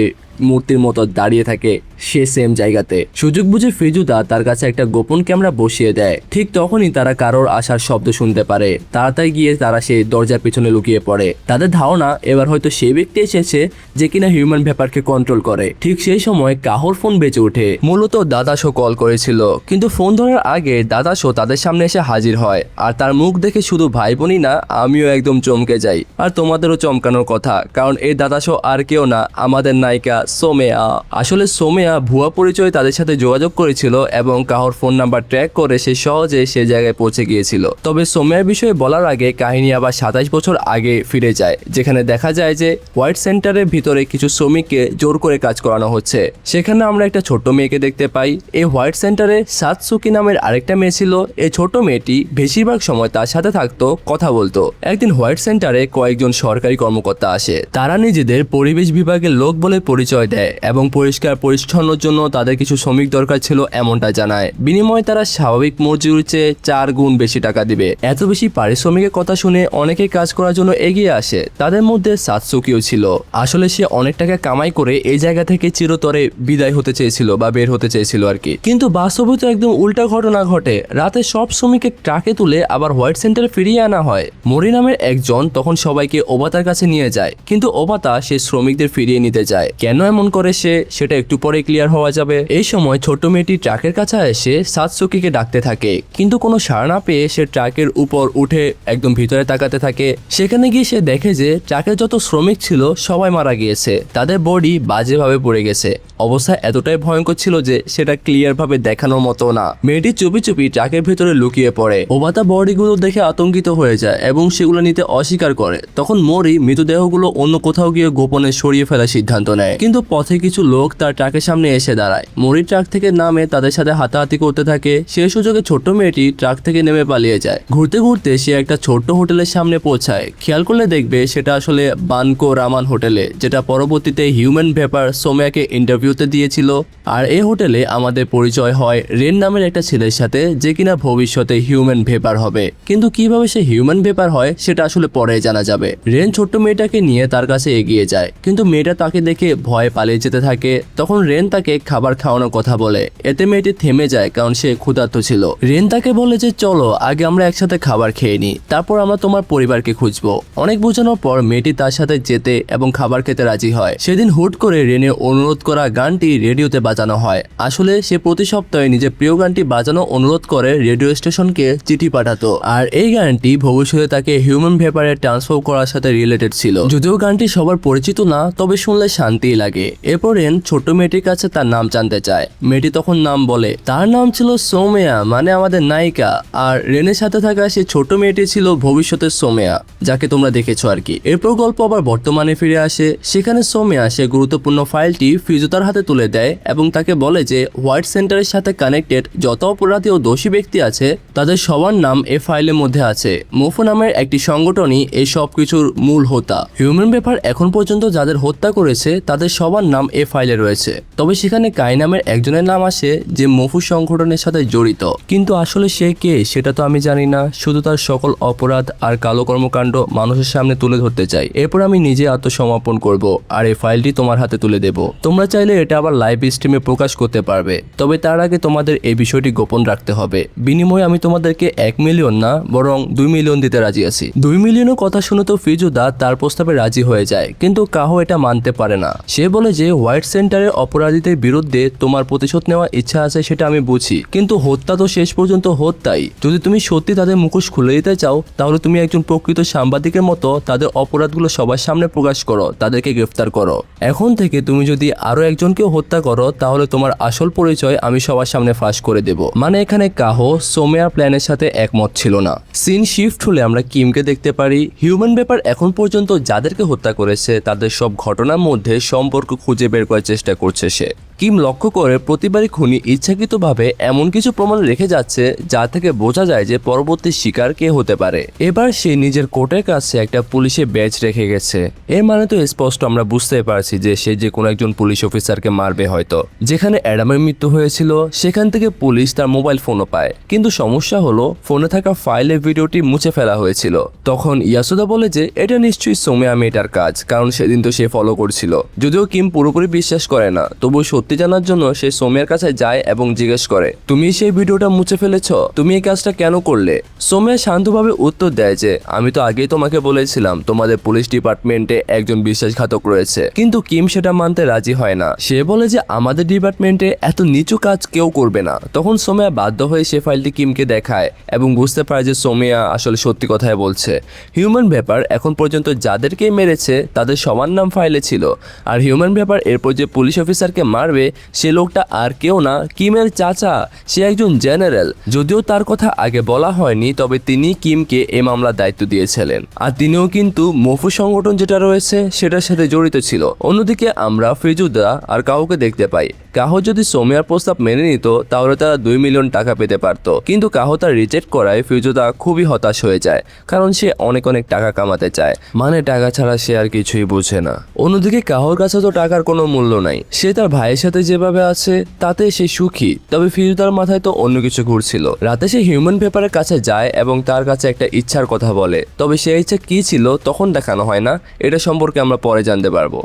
মূর্তির মতো দাঁড়িয়ে থাকে সে সেম জায়গাতে। সুযোগ বুঝে ফিজুদা তার কাছে একটা গোপন ক্যামেরা বসিয়ে দেয়। ঠিক তখনই তারা কারোর আসার শব্দ শুনতে পারে। তাড়াতাড়ি গিয়ে তারা সেই দরজার পেছনে লুকিয়ে পড়ে। তাদের ধারণা এবার হয়তো সেই ব্যক্তি এসেছে যে কিনা হিউম্যান ভেপারকে কন্ট্রোল করে। ঠিক সেই সময় কাহোর ফোন বেজে ওঠে। মূলত দাদাশো কল করেছিল, কিন্তু ফোন ধরার আগে দাদাশো তাদের সামনে এসে হাজির হয়। আর তার মুখ দেখে শুধু ভাই বোনই না, আমিও একদম চমকে যাই। আর তোমাদেরও চমকানোর কথা, কারণ এই দাদাশো আর কেউ না, আমাদের নায়িকা সোমেয়া। আসলে সোমেয়া ভুয়া পরিচয়ে তাদের সাথে যোগাযোগ করেছিল এবং কাহোর ফোন নাম্বার ট্র্যাক করে সে সহজে সে জায়গায় পৌঁছে গিয়েছিল। তবে সোমেয়ার বিষয়ে বলার আগে কাহিনী আবার 27 বছর আগে ফিরে যায়, যেখানে দেখা যায় যে হোয়াইট সেন্টারের ভিতরে কিছু শ্রমিককে জোর করে কাজ করানো হচ্ছে। সেখানে আমরা একটা ছোট্ট মেয়েকে দেখতে পাই। এই হোয়াইট সেন্টারে সাতসুকি নামের আরেকটা মেয়ে ছিল। এই ছোট মেয়েটি বেশিরভাগ সময় তার সাথে থাকতো, কথা বলতো। একদিন হোয়াইট সেন্টারে কয়েকজন সরকারি কর্মকর্তা আসে। তারা নিজেদের পরিবেশ বিভাগের লোক বলে পরিচয় দেয় এবং পরিষ্কার পরিচ্ছন্নর জন্য তাদের কিছু শ্রমিক দরকার ছিল এমনটা জানায়। বিনিময়ে তারা স্বাভাবিক মজুরির চেয়ে 4 গুণ বেশি টাকা দিবে। এত বেশি পারিশ্রমিকের কথা শুনে অনেকে কাজ করার জন্য এগিয়ে আসে। তাদের মধ্যে সাতসুকিও ছিল। আসলে সে অনেক টাকা কামাই করে এই জায়গা থেকে চিরতরে বিদায় হতে চেয়েছিল বা বের হতে চেয়েছিল আর কি। কিন্তু বাস্তবে তো একদম উল্টা ঘটনা ঘটে। রাতে সব শ্রমিককে ট্রাকে তুলে আবার হোয়াইট সেন্টারে ফিরিয়ে আনা হয়। মরি নামের একজন তখন সবাইকে ওবাতার কাছে নিয়ে যায়, কিন্তু ওবাতা সে শ্রমিকদের ফিরিয়ে নিতে যায়। কেন এমন করে সেটা একটু পরে ক্লিয়ার হওয়া যাবে। এই সময় ছোট মেয়েটি ট্রাকের কাছে এসে সাতসুকিকে ডাকতে থাকে, কিন্তু কোনো সাড়া না পেয়ে সে ট্রাকের উপর উঠে একদম ভিতরে তাকাতে থাকে। সেখানে গিয়ে সে দেখে যে ট্রাকের যত শ্রমিক ছিল সবাই মারা গিয়েছে, তাদের বডি বাজেভাবে পড়ে গেছে। অবস্থা এতটাই ভয়ঙ্কর ছিল যে সেটা ক্লিয়ার ভাবে দেখানোর মতো না। মেয়েটি চুপি চুপি ট্রাকের ভেতরে লুকিয়ে পড়ে। ওবাতা বডিগুলো দেখে আতঙ্কিত হয়ে যায় এবং সেগুলো নিতে অস্বীকার করে। তখন মরি মৃতদেহগুলো অন্য কোথাও গিয়ে গোপনে সরিয়ে ফেলার সিদ্ধান্ত নেয়, কিন্তু পথে কিছু লোক তার ট্রাকের সামনে এসে দাঁড়ায়। মরি ট্রাক থেকে নামে তাদের সাথে হাতাহাতি করতে থাকে। সেই সুযোগে ছোট্ট মেয়েটি ট্রাক থেকে নেমে পালিয়ে যায়। ঘুরতে ঘুরতে সে একটা ছোট্ট হোটেলের সামনে পৌঁছায়। খেয়াল করলে দেখবে সেটা আসলে বানকো রামান হোটেলে, যেটা পরবর্তীতে হিউম্যান ভ্যাপার সোমিয়াকে ইন্টারভিউতে দিয়েছিল। আর এই হোটেলে আমাদের পরিচয় হয় রেন নামের একটা ছেলের সাথে, যে কিনা ভবিষ্যতে হিউম্যান ভেপার হবে। কিন্তু কিভাবে সে হিউম্যান ভেপার হয় সেটা আসলে পরে জানা যাবে। রেন ছোট্ট মেয়েটাকে নিয়ে তার কাছে এগিয়ে যায়, কিন্তু মেয়েটা তাকে দেখে ভয়ে পালিয়ে যেতে থাকে। তখন রেন তাকে খাবার খাওয়ানোর কথা বলে। এতে মেয়েটি থেমে যায় কারণ সে ক্ষুধার্ত ছিল। রেন তাকে বলে যে চলো আগে আমরা একসাথে খাবার খেয়ে নিই, তারপর আমরা তোমার পরিবারকে খুঁজবো। অনেক বোঝানোর পর মেয়েটি তার সাথে যেতে এবং খাবার খেতে রাজি হয়। সেদিন হুট করে রেনের অনুরোধ করা গানটি রেডিওতে বাজানো হয়। আসলে সে প্রতি সপ্তাহে নিজের প্রিয় গানটি বাজানো অনুরোধ করে রেডিও স্টেশনকে চিঠি পাঠাতো। আর এই গানটি ভবিষ্যতে তাকে হিউম্যান ভেপারে ট্রান্সফার করার সাথে রিলেটেড ছিল। যদিও গানটি সবার পরিচিত না, তবে শুনলে শান্তিই লাগে। এরপর রেন ছোট্ট মেয়েটির কাছে তার নাম জানতে চায়। মেয়েটি তখন নাম বলে। তার নাম ছিল সোমিয়া, মানে আমাদের নায়িকা। আর রেনের সাথে থাকা সে ছোট মেয়েটি ছিল ভবিষ্যতের সোমিয়া, যাকে তোমরা দেখেছো আর কি। এরপর গল্প আবার বর্তমানে ফিরে আসে। সেখানে সোমিয়া সে গুরুত্বপূর্ণ ফাইলটি ফিজুতার হাতে তুলে দেয় এবং তাকে বলে যে হোয়াইট সেন্টারের সাথে কানেক্টেড যত অপরাধী ও দোষী ব্যক্তি আছে তাদের সবার নাম এই ফাইলের মধ্যে আছে। মোফো নামের একটি সংগঠনই এই সব কিছুর মূল হোতা। হিউম্যান ভেপার এখন পর্যন্ত যাদের হত্যা করেছে তাদের সবার নাম এই ফাইলে রয়েছে। তবে সেখানে কাই নামের একজনের নাম আসে যে মোফু সংগঠনের সাথে জড়িত, কিন্তু আসলে সে কে সেটা তো আমি জানি না। শুধু তার সকল অপরাধ আর কালো কর্মকাণ্ড মানুষের সামনে তুলে ধরতে চাই। এরপর আমি নিজে আত্মসমর্পণ করব আর এই ফাইলটি তোমার হাতে তুলে দেব। তোমরা চাইলে এটা আবার লাইভ স্ট্রিমে প্রকাশ করতে পারবে, তবে তার আগে তোমাদের এই বিষয়টি গোপন রাখতে হবে। বিনিময়ে আমি তোমাদেরকে 1 মিলিয়ন না বরং 2 মিলিয়ন দিতে রাজি আছি। 2 মিলিয়নের কথা শুনে তো ফিজুদা তার প্রস্তাবে রাজি হয়ে যায়, কিন্তু কাহো এটা মানতে পারে না। সে বলে যে হোয়াইট সেন্টারের অপরাধীদের বিরুদ্ধে তোমার প্রতিশোধ নেওয়ার ইচ্ছা আছে সেটা আমি বুঝি, কিন্তু হত্যা তো শেষ পর্যন্ত হত্যাই। যদি তুমি সত্যি তাদের মুখোশ খুলে দিতে চাও তাহলে তুমি একজন প্রকৃত সাংবাদিকের মতো তাদের অপরাধগুলো সবার সামনে প্রকাশ করো, তাদেরকে গ্রেফতার করো। এখন থেকে তুমি যদি আরো একজনকেও হত্যা করো তাহলে তোমার আসল পরিচয় আমি সবার সামনে ফাঁস করে দেব। মানে এখানে কাহো সোমিয়ার প্ল্যানের সাথে একমত ছিল না। সিন শিফট হলে আমরা কিমকে দেখতে পারি। হিউম্যান ভেপার এখন পর্যন্ত যাদেরকে হত্যা করেছে তাদের সব ঘটনার মধ্যে সম্পর্ক খুঁজে বের করার চেষ্টা করছে সে। কিম লক্ষ্য করে প্রতিবারই খুনি ইচ্ছাকৃতভাবে এমন কিছু প্রমাণ রেখে যাচ্ছে যা থেকে বোঝা যায় যে পরবর্তী শিকার কে হতে পারে। এবার সে নিজের কোর্টের কাছে একটা পুলিশের ব্যাজ রেখে গেছে। এর মানে তো স্পষ্ট আমরা বুঝতে পারছি যে সে যে কোনো একজন পুলিশ অফিসারকে মারবে হয়তো। যেখানে অ্যাডামের মৃত্যু হয়েছিল সেখান থেকে পুলিশ তার মোবাইল ফোনও পায়, কিন্তু সমস্যা হলো ফোনে থাকা ফাইলের ভিডিওটি মুছে ফেলা হয়েছিল। তখন ইয়াসুদা বলে যে এটা নিশ্চয়ই সোমিয়া মেয়েটার কাজ, কারণ সেদিন তো সে ফলো করছিল। যদিও কিম পুরোপুরি বিশ্বাস করে না, তবু সত্যি জানার জন্য সে সোমিয়ার কাছে যায় এবং জিজ্ঞেস করে তুমি সেই ভিডিওটা মুছে ফেলেছ, তুমি এই কাজটা কেন করলে? সোমিয়া শান্তভাবে উত্তর দেয় যে আমি তো আগেই তোমাকে বলেছিলাম তোমাদের পুলিশ ডিপার্টমেন্টে একজন বিশ্বাসঘাতক রয়েছে। কিন্তু কিম সেটা মানতে রাজি হয় না। সে বলে যে আমাদের ডিপার্টমেন্টে এত নিচু কাজ কেউ করবে না। তখন সোমিয়া বাধ্য হয়ে সে ফাইলটি কিমকে দেখায় এবং বুঝতে পারে যে সোমিয়া আসলে সত্যি কথাই বলছে। হিউম্যান ভেপার এখন পর্যন্ত যাদেরকে মেরেছে তাদের সবার নাম ফাইলে ছিল। আর হিউম্যান ভেপার এরপর যে পুলিশ অফিসারকে মারবে সে লোকটা আর কেউ না, কিমের চাচা। সে একজন জেনারেল। যদিও তার কথা আগে বলা হয়নি, তবে তিনি কিমকে এই মামলার দায়িত্ব দিয়েছিলেন। আর তিনিও কিন্তু মোফু সংগঠন যেটা রয়েছে সেটার সাথে জড়িত ছিল। অন্যদিকে আমরা ফিজুদা আর কাউকে দেখতে পাই। কাহো যদি সোমিয়ার প্রস্তাব মেনে নিত তাহলে তারা 2 মিলিয়ন টাকা পেতে পারত, কিন্তু কাহো তা রিজেক্ট করায় ফিজুদা খুবই হতাশ হয়ে যায়, কারণ সে অনেক টাকা কামাতে চায়। মানে টাকা ছাড়া সে আর কিছুই বুঝে না। অন্যদিকে কাহোর কাছে তো টাকার কোনো মূল্য নাই। সে তার ভাইয়ের সাথে যেভাবে আছে তাতে সে সুখী, তবে ফিজুদার মাথায় তো অন্য কিছু ঘুরছিল। রাতে সে হিউম্যান ভেপারের কাছে যায় এবং তার কাছে একটা ইচ্ছার কথা বলে, তবে সে ইচ্ছা কি ছিল তখন দেখানো হয় না। এটা সম্পর্কে আমরা পরে জানতে পারবো।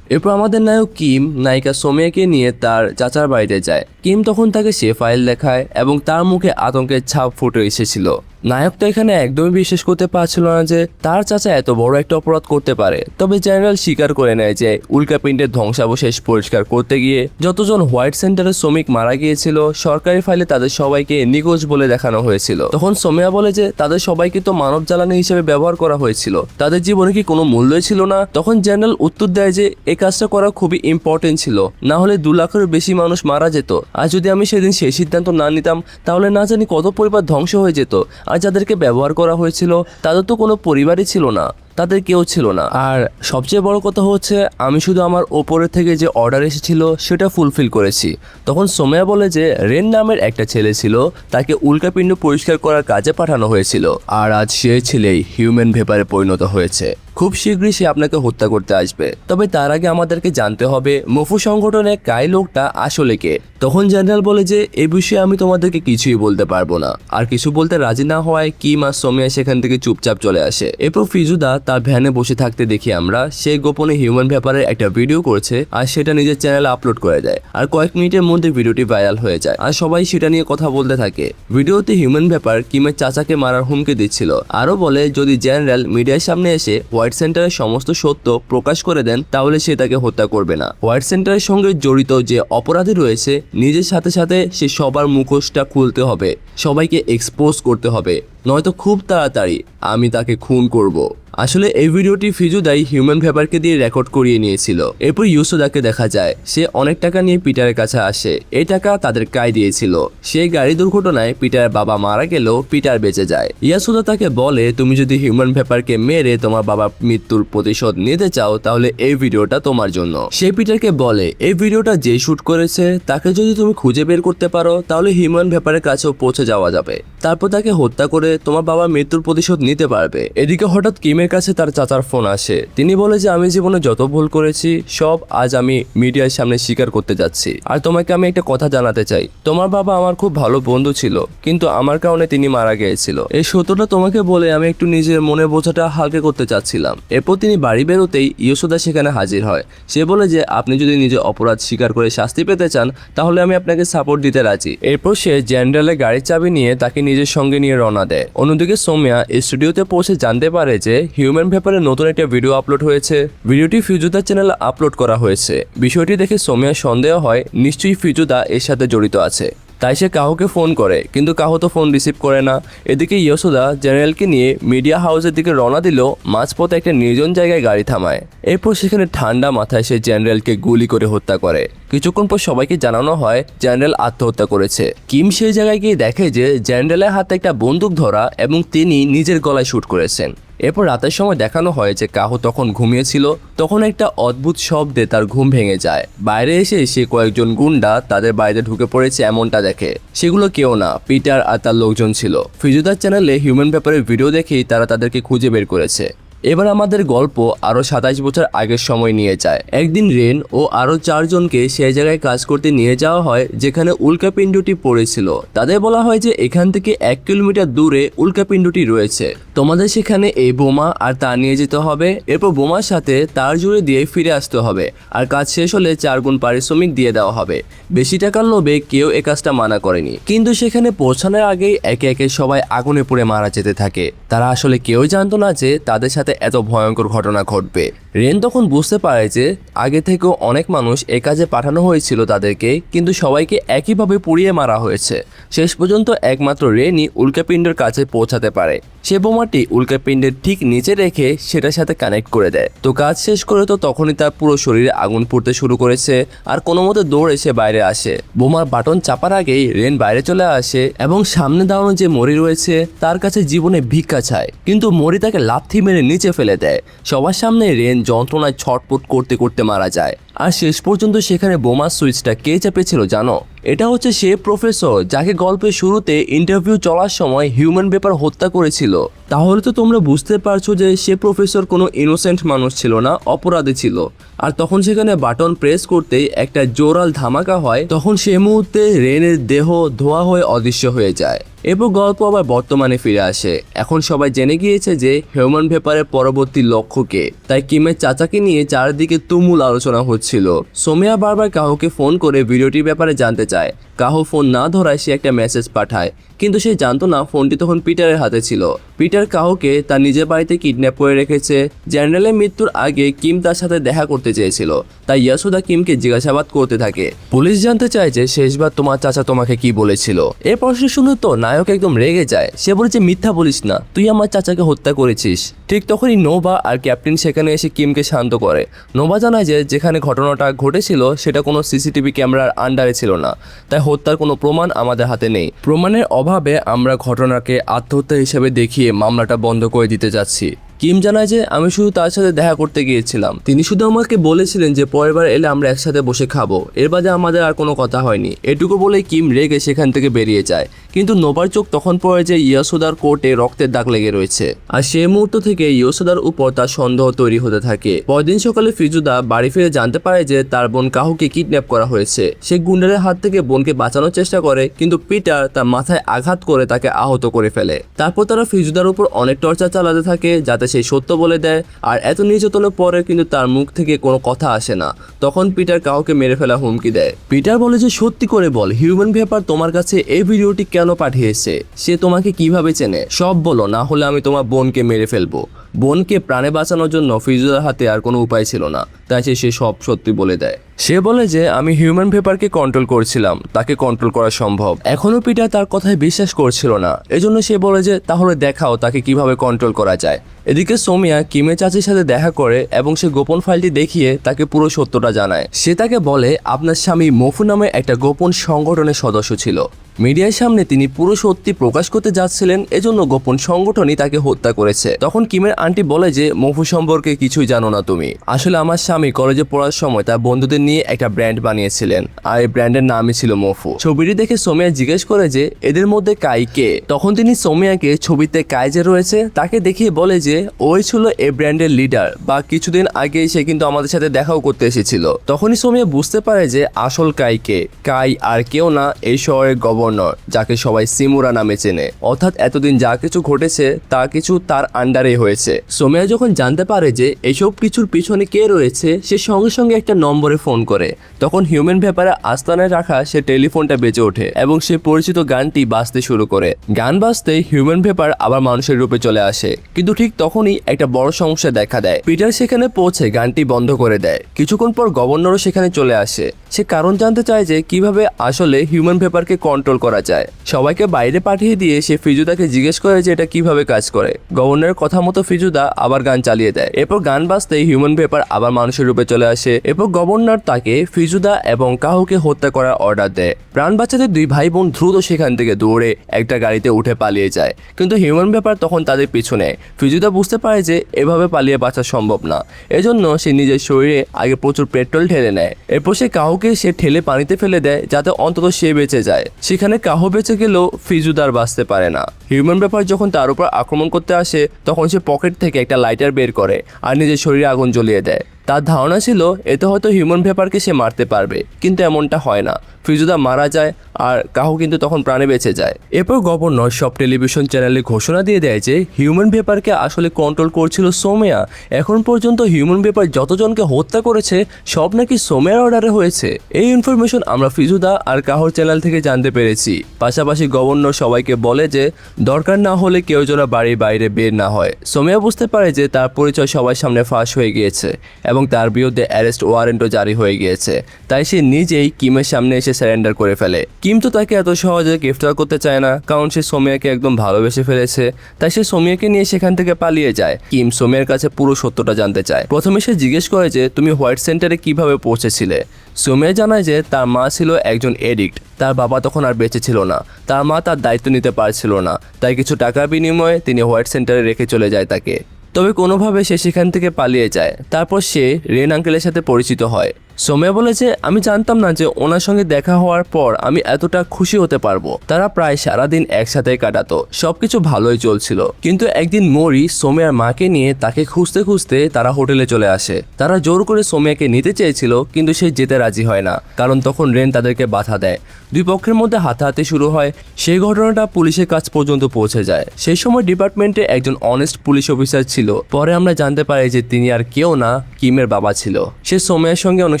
এরপর আমাদের নায়ক কিম নায়িকা সোমিয়াকে নিয়ে তার চাচার বাড়িতে যায়। কিম তখন তাকে সে ফাইল দেখায় এবং তার মুখে আতঙ্কের ছাপ ফুটে এসেছিল। নায়ক তো এখানে একদমই বিশ্বাস করতে পারছিল না যে তার চাচা এত বড় একটা অপরাধ করতে পারে। তবে জেনারেল স্বীকার করে নেয় যে উল্কাপিণ্ডের ধ্বংসাবশেষ পরিষ্কার করতে গিয়ে যতজন হোয়াইট সেন্টারের শ্রমিক মারা গিয়েছিল সরকারি ফাইলে তাদের সবাইকে নিখোঁজ বলে দেখানো হয়েছিল। তখন সোমিয়া বলে যে তাদের সবাইকে তো মানব জ্বালানি হিসেবে ব্যবহার করা হয়েছিল, তাদের জীবনে কি কোনো মূল্যই ছিল না? তখন জেনারেল উত্তর দেয় যে এই কাজটা করা খুবই ইম্পর্টেন্ট ছিল, না হলে 2 লাখের বেশি মানুষ মারা যেত। আর যদি আমি সেদিন সেই সিদ্ধান্ত না নিতাম তাহলে না জানি কত পরিবার ধ্বংস হয়ে যেত। আর যাদেরকে ব্যবহার করা হয়েছিল তাদের তো কোনো পরিবারই ছিল না, তাদের কেউ ছিল না। আর সবচেয়ে বড় কথা হচ্ছে আমি শুধু আমার ওপরের থেকে যে অর্ডার এসেছিল সেটা ফুলফিল করেছি। তখন সোমিয়া বলে যে রেন নামের একটা ছেলে ছিল, তাকে উল্কাপিণ্ড পরিষ্কার করার কাজে পাঠানো হয়েছিল, আর আজ সে ছেলেই হিউম্যান ভেপারে পরিণত হয়েছে। খুব শীঘ্রই সে আপনাকে হত্যা করতে আসবে, তবে তার আগে আমাদেরকে জানতে হবে মফু সংগঠনে কাই লোকটা আসলে কে। তখন জেনারেল বলে যে এই বিষয়ে আমি তোমাদেরকে কিছুই বলতে পারবো না। আর কিছু বলতে রাজি না হওয়ায় কিম আর সোমিয়া সেখান থেকে চুপচাপ চলে আসে। এরপর ফিজুদা তার ভ্যানে বসে থাকতে দেখি আমরা সে গোপনে হিউম্যান ভেপারের একটা ভিডিও করছে আর সেটা নিজের চ্যানেলে আপলোড করে দেয়। আর কয়েক মিনিটের মধ্যে ভিডিওটি ভাইরাল হয়ে যায় আর সবাই সেটা নিয়ে কথা বলতে থাকে। ভিডিওতে হিউম্যান ভেপার কিমের চাচাকে মারার হুমকি দিচ্ছিল, আরও বলে যদি জেনারেল মিডিয়ার সামনে এসে হোয়াইট সেন্টারের সমস্ত সত্য প্রকাশ করে দেন তাহলে সে তাকে হত্যা করবে না। হোয়াইট সেন্টারের সঙ্গে জড়িত যে অপরাধী রয়েছে নিজের সাথে সাথে সে সবার মুখোশটা খুলতে হবে, সবাইকে এক্সপোজ করতে হবে, নয়তো খুব তাড়াতাড়ি আমি তাকে খুন করব। আসলে এই ভিডিওটি ফিজুদাই হিউম্যান ভেপারকে দিয়ে রেকর্ড করিয়ে নিয়েছিল। এরপর ইউসুদাকে দেখা যায় সে অনেক টাকা নিয়ে পিটারের কাছে আসে। এই টাকা তাদের কাই দিয়েছিল। সেই গাড়ি দুর্ঘটনায় পিটারের বাবা মারা গেলেও পিটার বেঁচে যায়। ইয়াসুদা তাকে বলে তুমি যদি হিউম্যান ভেপারকে মেরে তোমার বাবার মৃত্যুর প্রতিশোধ নিতে চাও তাহলে এই ভিডিওটা তোমার জন্য। সে পিটারকে বলে এই ভিডিওটা যে শুট করেছে তাকে যদি তুমি খুঁজে বের করতে পারো তাহলে হিউম্যান ভেপারের কাছেও পৌঁছে যাওয়া যাবে, তারপর তাকে হত্যা করে তোমার বাবার মৃত্যুর প্রতিশোধ নিতে পারবে। এদিকে হঠাৎ কিমের কাছে তার চাচার ফোন আসে। তিনি বলে যে আমি জীবনে যত ভুল করেছি সব আজ আমি মিডিয়ার সামনে স্বীকার করতে যাচ্ছি। আর তোমাকে আমি একটা কথা জানাতে চাই, তোমার বাবা আমার খুব ভালো বন্ধু ছিল কিন্তু আমার কারণে তিনি মারা গিয়েছিল। এই সত্যটা তোমাকে বলে আমি একটু নিজের মনে বোঝাটা হালকা করতে চাচ্ছিলাম। এরপর তিনি বাড়ি বেরোতেই ইয়োসুদা সেখানে হাজির হয়। সে বলে যে আপনি যদি নিজের অপরাধ স্বীকার করে শাস্তি পেতে চান তাহলে আমি আপনাকে সাপোর্ট দিতে রাজি। এরপর সে জেনারেলের গাড়ির চাবি নিয়ে তাকে নিজের সঙ্গে নিয়ে রওনা দেয়। অন্যদিকে সোমিয়া স্টুডিওতে পৌঁছে জানতে পারে যে হিউম্যান ভেপারে নতুন একটা ভিডিও আপলোড হয়েছে। ভিডিওটি ফিজুদার চ্যানেলে আপলোড করা হয়েছে। বিষয়টি দেখে সোমিয়ার সন্দেহ হয় নিশ্চয়ই ফিজুদা এর সাথে জড়িত আছে। তাই সে কাহুকে ফোন করে কিন্তু কাহু তো ফোন রিসিভ করে না। এদিকে ইয়োসুদা জেনারেলকে নিয়ে মিডিয়া হাউসের দিকে রওনা দিল। মাঝপথে একটা নির্জন জায়গায় গাড়ি থামায়। এরপর সেখানে ঠান্ডা মাথায় সে জেনারেলকে গুলি করে হত্যা করে। কিছুক্ষণ পর সবাইকে জানানো হয় জেনারেল আত্মহত্যা করেছে। কিম সেই জায়গায় গিয়ে দেখে যে জেনারেলের হাতে একটা বন্দুক ধরা এবং তিনি নিজের গলায় শুট করেছেন। এরপর রাতের সময় দেখানো হয় যে কাহু তখন ঘুমিয়েছিল। তখন একটা অদ্ভুত শব্দে তার ঘুম ভেঙে যায়। বাইরে এসে সে কয়েকজন গুন্ডা তাদের বাড়িতে ঢুকে পড়েছে এমনটা দেখে। সেগুলো কেউ না, পিটার আর তার লোকজন ছিল। ফিজুদার চ্যানেলে হিউম্যান ভেপারের ভিডিও দেখেই তারা তাদেরকে খুঁজে বের করেছে। এবার আমাদের গল্প আরো 27 বছর আগের সময় নিয়ে যায়। একদিন রেন ও আরো 4 জনকে সেই জায়গায় কাজ করতে নিয়ে যাওয়া হয় যেখানে উল্কাপিণ্ডটি পড়েছিল। তাদের বলা হয় যে এখান থেকে 1 কিলোমিটার দূরে উল্কাপিণ্ডটি রয়েছে, তোমাদের সেখানে এই বোমা আর তার নিয়ে যেতে হবে। এরপর বোমার সাথে তার জুড়ে দিয়ে ফিরে আসতে হবে আর কাজ শেষ হলে 4 গুণ পারিশ্রমিক দিয়ে দেওয়া হবে। বেশি টাকার লোভে কেউ এই কাজটা মানা করেনি, কিন্তু সেখানে পৌঁছানোর আগেই একে একে সবাই আগুনে পুড়ে মারা যেতে থাকে। তারা আসলে কেউ জানতো না যে তাদের সাথে এত ভয়ঙ্কর ঘটনা ঘটবে। রেন তখন বুঝতে পারে যে আগে থেকেও অনেক মানুষ এ কাজে পাঠানো হয়েছিল তাদেরকে, কিন্তু সবাইকে একইভাবে পুড়িয়ে মারা হয়েছে। শেষ পর্যন্ত একমাত্র রেনই উল্কাপিণ্ডের কাছে পৌঁছাতে পারে। সে বোমাটি উল্কাপিণ্ডের ঠিক নিচে রেখে সেটার সাথে কানেক্ট করে দেয়। তো কাজ শেষ করে তো তখনই তার পুরো শরীরে আগুন পুড়তে শুরু করেছে আর কোনো মতে দৌড়ে সে বাইরে আসে। বোমার বাটন চাপার আগেই রেন বাইরে চলে আসে এবং সামনে দাঁড়ানো যে মরি রয়েছে তার কাছে জীবনে ভিক্ষা চায়, কিন্তু মরি তাকে লাথি মেরে নিচে ফেলে দেয়। সবার সামনে রেন যন্ত্রণায় ছটপট করতে করতে মারা যায়। আর শেষ পর্যন্ত সেখানে বোমার সুইচটা কে চেপেছিল জানো? এটা হচ্ছে সে প্রফেসর যাকে গল্পের শুরুতে ইন্টারভিউ চলার সময় হিউম্যান ভেপার হত্যা করেছিল। তাহলে তো তোমরা বুঝতে পারছো যে সে প্রফেসর কোনো ইনোসেন্ট মানুষ ছিল না, অপরাধী ছিল। আর তখন সেখানে বাটন প্রেস করতেই একটা জোরাল ধামাকা হয়। তখন সে মুহূর্তে রেনের দেহ ধোয়া হয়ে অদৃশ্য হয়ে যায়। এরপর গল্প আবার বর্তমানে ফিরে আসে। এখন সবাই জেনে গিয়েছে যে হিউম্যান ভেপারের পরবর্তী লক্ষ্যকে। তাই কিমের চাচাকে নিয়ে চারদিকে তুমুল আলোচনা হচ্ছিল। সোমিয়া বারবার কাহুকে ফোন করে ভিডিওটির ব্যাপারে জানতে চায়। কাহু ফোন না ধরায় সে একটা মেসেজ পাঠায়, কিন্তু সে জানতো না ফোনটি তখন পিটারের হাতে ছিল। পিটার কাহুকে তার নিজের বাড়িতে কিডন্যাপ করে রেখেছে। জেনারেলের মৃত্যুর আগে কিম তার সাথে দেখা করতে চেয়েছিল, তাই ইয়াসুদা কিমকে জিজ্ঞাসাবাদ করতে থাকে। পুলিশ জানতে চায় যে শেষবার তোমার চাচা তোমাকে কি বলেছিল। এই প্রশ্ন শুনে তো নায়ক একদম রেগে যায়। সে বলে যে মিথ্যা বলিস না, তুই আমার চাচাকে হত্যা করেছিস। ঠিক তখনই নোভা আর ক্যাপ্টেন সেখানে এসে কিমকে শান্ত করে। নোভা জানায় যে যেখানে ঘটনাটা ঘটেছিল সেটা কোনো সিসিটিভি ক্যামেরার আন্ডারে ছিল না, তাই হত্যার কোনো প্রমাণ আমাদের হাতে নেই। প্রমাণের অভাবে আমরা ঘটনাকে আত্মহত্যা হিসেবে দেখিয়ে মামলাটা বন্ধ করে দিতে যাচ্ছি। কিম জানায় যে আমি শুধু তার সাথে দেখা করতে গিয়েছিলাম, তিনি শুধু আমাকে বলেছিলেন যে পরের বার এলে আমরা একসাথে বসে খাবো, এর বাদে আমাদের আর কোনো কথা হয়নি। এটুকু বলে কিম রেগে সেখান থেকে বেরিয়ে যায়। কিন্তু নোভার চোখ তখন পড়ে যে ইয়াসুদার কোটে রক্তের দাগ লেগে রয়েছে, আর সেই মুহূর্ত থেকে ইয়াসুদার উপর তার সন্দেহ তৈরি হতে থাকে। পরদিন সকালে ফিজুদা বাড়ি ফিরে জানতে পারে যে তার বোন কাহুকে কিডন্যাপ করা হয়েছে। সে গুন্ডারের হাত থেকে বোনকে বাঁচানোর চেষ্টা করে, কিন্তু পিটার তার মাথায় আঘাত করে তাকে আহত করে ফেলে। তারপর তারা ফিজুদার উপর অনেক টর্চার চালাতে থাকে যাতে সেই সত্য বলে দেয়। আর এত নির্যাতনের পরে কিন্তু তার মুখ থেকে কোনো কথা আসে না। তখন পিটার কাউকে মেরে ফেলা হুমকি দেয়। পিটার বলে যে সত্যি করে বল, হিউম্যান ভেপার তোমার কাছে এই ভিডিওটি কেন পাঠিয়েছে, সে তোমাকে কিভাবে চেনে, সব বলো, না হলে আমি তোমার বোনকে মেরে ফেলবো। বোনকে প্রাণে বাঁচানোর জন্য ফিজুদার হাতে আর কোনো উপায় ছিল না, তাই সে সব সত্যি বলে দেয়। সে বলে যে আমি হিউম্যান ভেপারকে কন্ট্রোল করছিলাম, তাকে কন্ট্রোল করা সম্ভব। এখনও পিটার তার কথায় বিশ্বাস করছিল না, এজন্য সে বলে যে তাহলে দেখাও তাকে কিভাবে কন্ট্রোল করা যায়। এদিকে সোমিয়া কিমের চাচির সাথে দেখা করে এবং সে গোপন ফাইলটি দেখিয়ে তাকে পুরো সত্যটা জানায়। সে তাকে বলে আপনার স্বামী মফু নামে একটা গোপন সংগঠনের সদস্য ছিল। মিডিয়ার সামনে তিনি পুরো সত্যি প্রকাশ করতে যাচ্ছিলেন, এজন্য গোপন সংগঠনই তাকে হত্যা করেছে। তখন কিমের আন্টি বলে যে মফু সম্পর্কে কিছুই জানো না তুমি। আসলে আমার স্বামী কলেজে পড়ার সময় তার বন্ধুদের নিয়ে একটা ব্র্যান্ড বানিয়েছিলেন, আর এই ব্র্যান্ডের নামই ছিল মফু। ছবিটি দেখে সোমিয়া জিজ্ঞেস করে যে এদের মধ্যে কাই কে। তখন তিনি সোমিয়াকে ছবিতে কাই যে রয়েছে তাকে দেখিয়ে বলে যে ওই ছিল এই ব্র্যান্ডের লিডার, বা কিছুদিন আগে সে কিন্তু আমাদের সাথে দেখাও করতে এসেছিল। তখনই সোমিয়া বুঝতে পারে যে আসল কাই কে। কাই আর কেউ না, এই শহরের গভর্নর, যাকে সবাই সিমুরা নামে চেনে। অর্থাৎ এতদিন যা কিছু ঘটেছে তা কিছু তার আন্ডারে হয়েছে। সোমিয়া যখন জানতে পারে যে এইসব কিছুর পিছনে কে রয়েছে, সে সঙ্গে সঙ্গে একটা নম্বরে ফোন করে। তখন হিউম্যান ভেপারে আস্তানায় রাখা সে টেলিফোনটা বেজে ওঠে এবং সে পরিচিত গানটি বাজতে শুরু করে। গান বাজতে হিউম্যান ভেপার আবার মানুষের রূপে চলে আসে, কিন্তু ঠিক তখনই একটা বড় সমস্যা দেখা দেয়। পিটার সেখানে পৌঁছে গানটি বন্ধ করে দেয়। কিছুক্ষণ পর গভর্নরও সেখানে চলে আসে। সে কারণ জানতে চায় যে কিভাবে আসলে হিউম্যান ভেপারকে কন্ট্রোল করা যায়। সবাইকে বাইরে পাঠিয়ে দিয়ে সে ফিজুদাকে জিজ্ঞেস করে যে এটা কিভাবে কাজ করে। গভর্নরের কথা মতো ফিজুদা আবার গান চালিয়ে দেয়। এরপর গান বাজতেই হিউম্যান ভেপার আবার মানুষের রূপে চলে আসে। এরপর গভর্নর তাকে ফিজুদা এবং কাহুকে হত্যা করার অর্ডার দেয়। প্রাণ বাঁচাতে দুই ভাই বোন দ্রুত সেখান থেকে দৌড়ে একটা গাড়িতে উঠে পালিয়ে যায়, কিন্তু হিউম্যান ভেপার তখন তাদের পিছু নেয়। ফিজুদা বুঝতে পারে যে এভাবে পালিয়ে বাঁচা সম্ভব না, এজন্য সে নিজের শরীরে আগে প্রচুর পেট্রোল ঢেলে নেয়। এরপর সে কাহুকে সে ঠেলে পানিতে ফেলে দেয় যাতে অন্তত সে বেঁচে যায়। সেখানে কাহু বেঁচে গেলেও ফিজুদার বাঁচতে পারে না। হিউম্যান ভেপার যখন তার উপর আক্রমণ করতে আসে তখন সে পকেট থেকে একটা লাইটার বের করে আর নিজের শরীরে আগুন জ্বলিয়ে দেয়। তার ধারণা ছিল এতে হয়তো হিউম্যান ভেপারকে সে মারতে পারবে, কিন্তু এমনটা হয় না। ফিজুদা মারা যায় আর কাহু কিন্তু তখন প্রাণে বেঁচে যায়। এরপর গভর্নর সব টেলিভিশন চ্যানেলে ঘোষণা দিয়ে দেয় যে হিউম্যান ভেপারকে আসলে কন্ট্রোল করছিল সোমিয়া। এখন পর্যন্ত হিউম্যান ভেপার যতজনকে হত্যা করেছে সব নাকি সোমিয়ার অর্ডারে হয়েছে। এই ইনফরমেশন আমরা ফিজুদা আর কাহুর চ্যানেল থেকে জানতে পেরেছি। পাশাপাশি গভর্নর সবাইকে বলে যে দরকার না হলে কেউ যেন বাড়ির বাইরে বের না হয়। সোমিয়া বুঝতে পারে যে তার পরিচয় সবার সামনে ফাঁস হয়ে গিয়েছে এবং তার বিরুদ্ধে অ্যারেস্ট ওয়ারেন্টও জারি হয়ে গিয়েছে, তাই সে নিজেই কিমের সামনে এসে সারেন্ডার করে ফেলে। কিম তো তাকে এত সহজে গ্রেফতার করতে চায় না, কারণ সে সোমিয়াকে একদম ভালোবেসে ফেলেছে, তাই সে সোমিয়াকে নিয়ে সেখান থেকে পালিয়ে যায়। কিম সোমিয়ার কাছে পুরো সত্যটা জানতে চায়। প্রথমে সে জিজ্ঞেস করে যে তুমি হোয়াইট সেন্টারে কিভাবে পৌঁছেছিলে। সোমিয়া জানায় যে তার মা ছিল একজন এডিক্ট, তার বাবা তখন আর বেঁচে ছিল না, তার মা তার দায়িত্ব নিতে পারছিল না, তাই কিছু টাকার বিনিময়ে তিনি হোয়াইট সেন্টারে রেখে চলে যায় তাকে। তবে কোনোভাবে সে সেখান থেকে পালিয়ে যায়। তারপর সে রেন আঙ্কেলের সাথে পরিচিত হয়। সোমিয়া বলে যে আমি জানতাম না যে ওনার সঙ্গে দেখা হওয়ার পর আমি এতটা খুশি হতে পারবো। তারা প্রায় সারাদিন একসাথে কাটাতো, সবকিছু ভালোই চলছিল। কিন্তু একদিন মরি সোমিয়ার মাকে নিয়ে তাকে খুঁজতে খুঁজতে তারা হোটেলে চলে আসে। তারা জোর করে সোমিয়াকে নিতে চেয়েছিল, কিন্তু সে যেতে রাজি হয় না, কারণ তখন রেন তাদেরকে বাধা দেয়। দুই পক্ষের মধ্যে হাতাহাতি শুরু হয়। সেই ঘটনাটা পুলিশের কাছ পর্যন্ত পৌঁছে যায়। সেই সময় ডিপার্টমেন্টে একজন অনেস্ট পুলিশ অফিসার ছিল। পরে আমরা জানতে পারি যে তিনি আর কেউ না, কিমের বাবা ছিল। সে সোমিয়ার সঙ্গে অনেক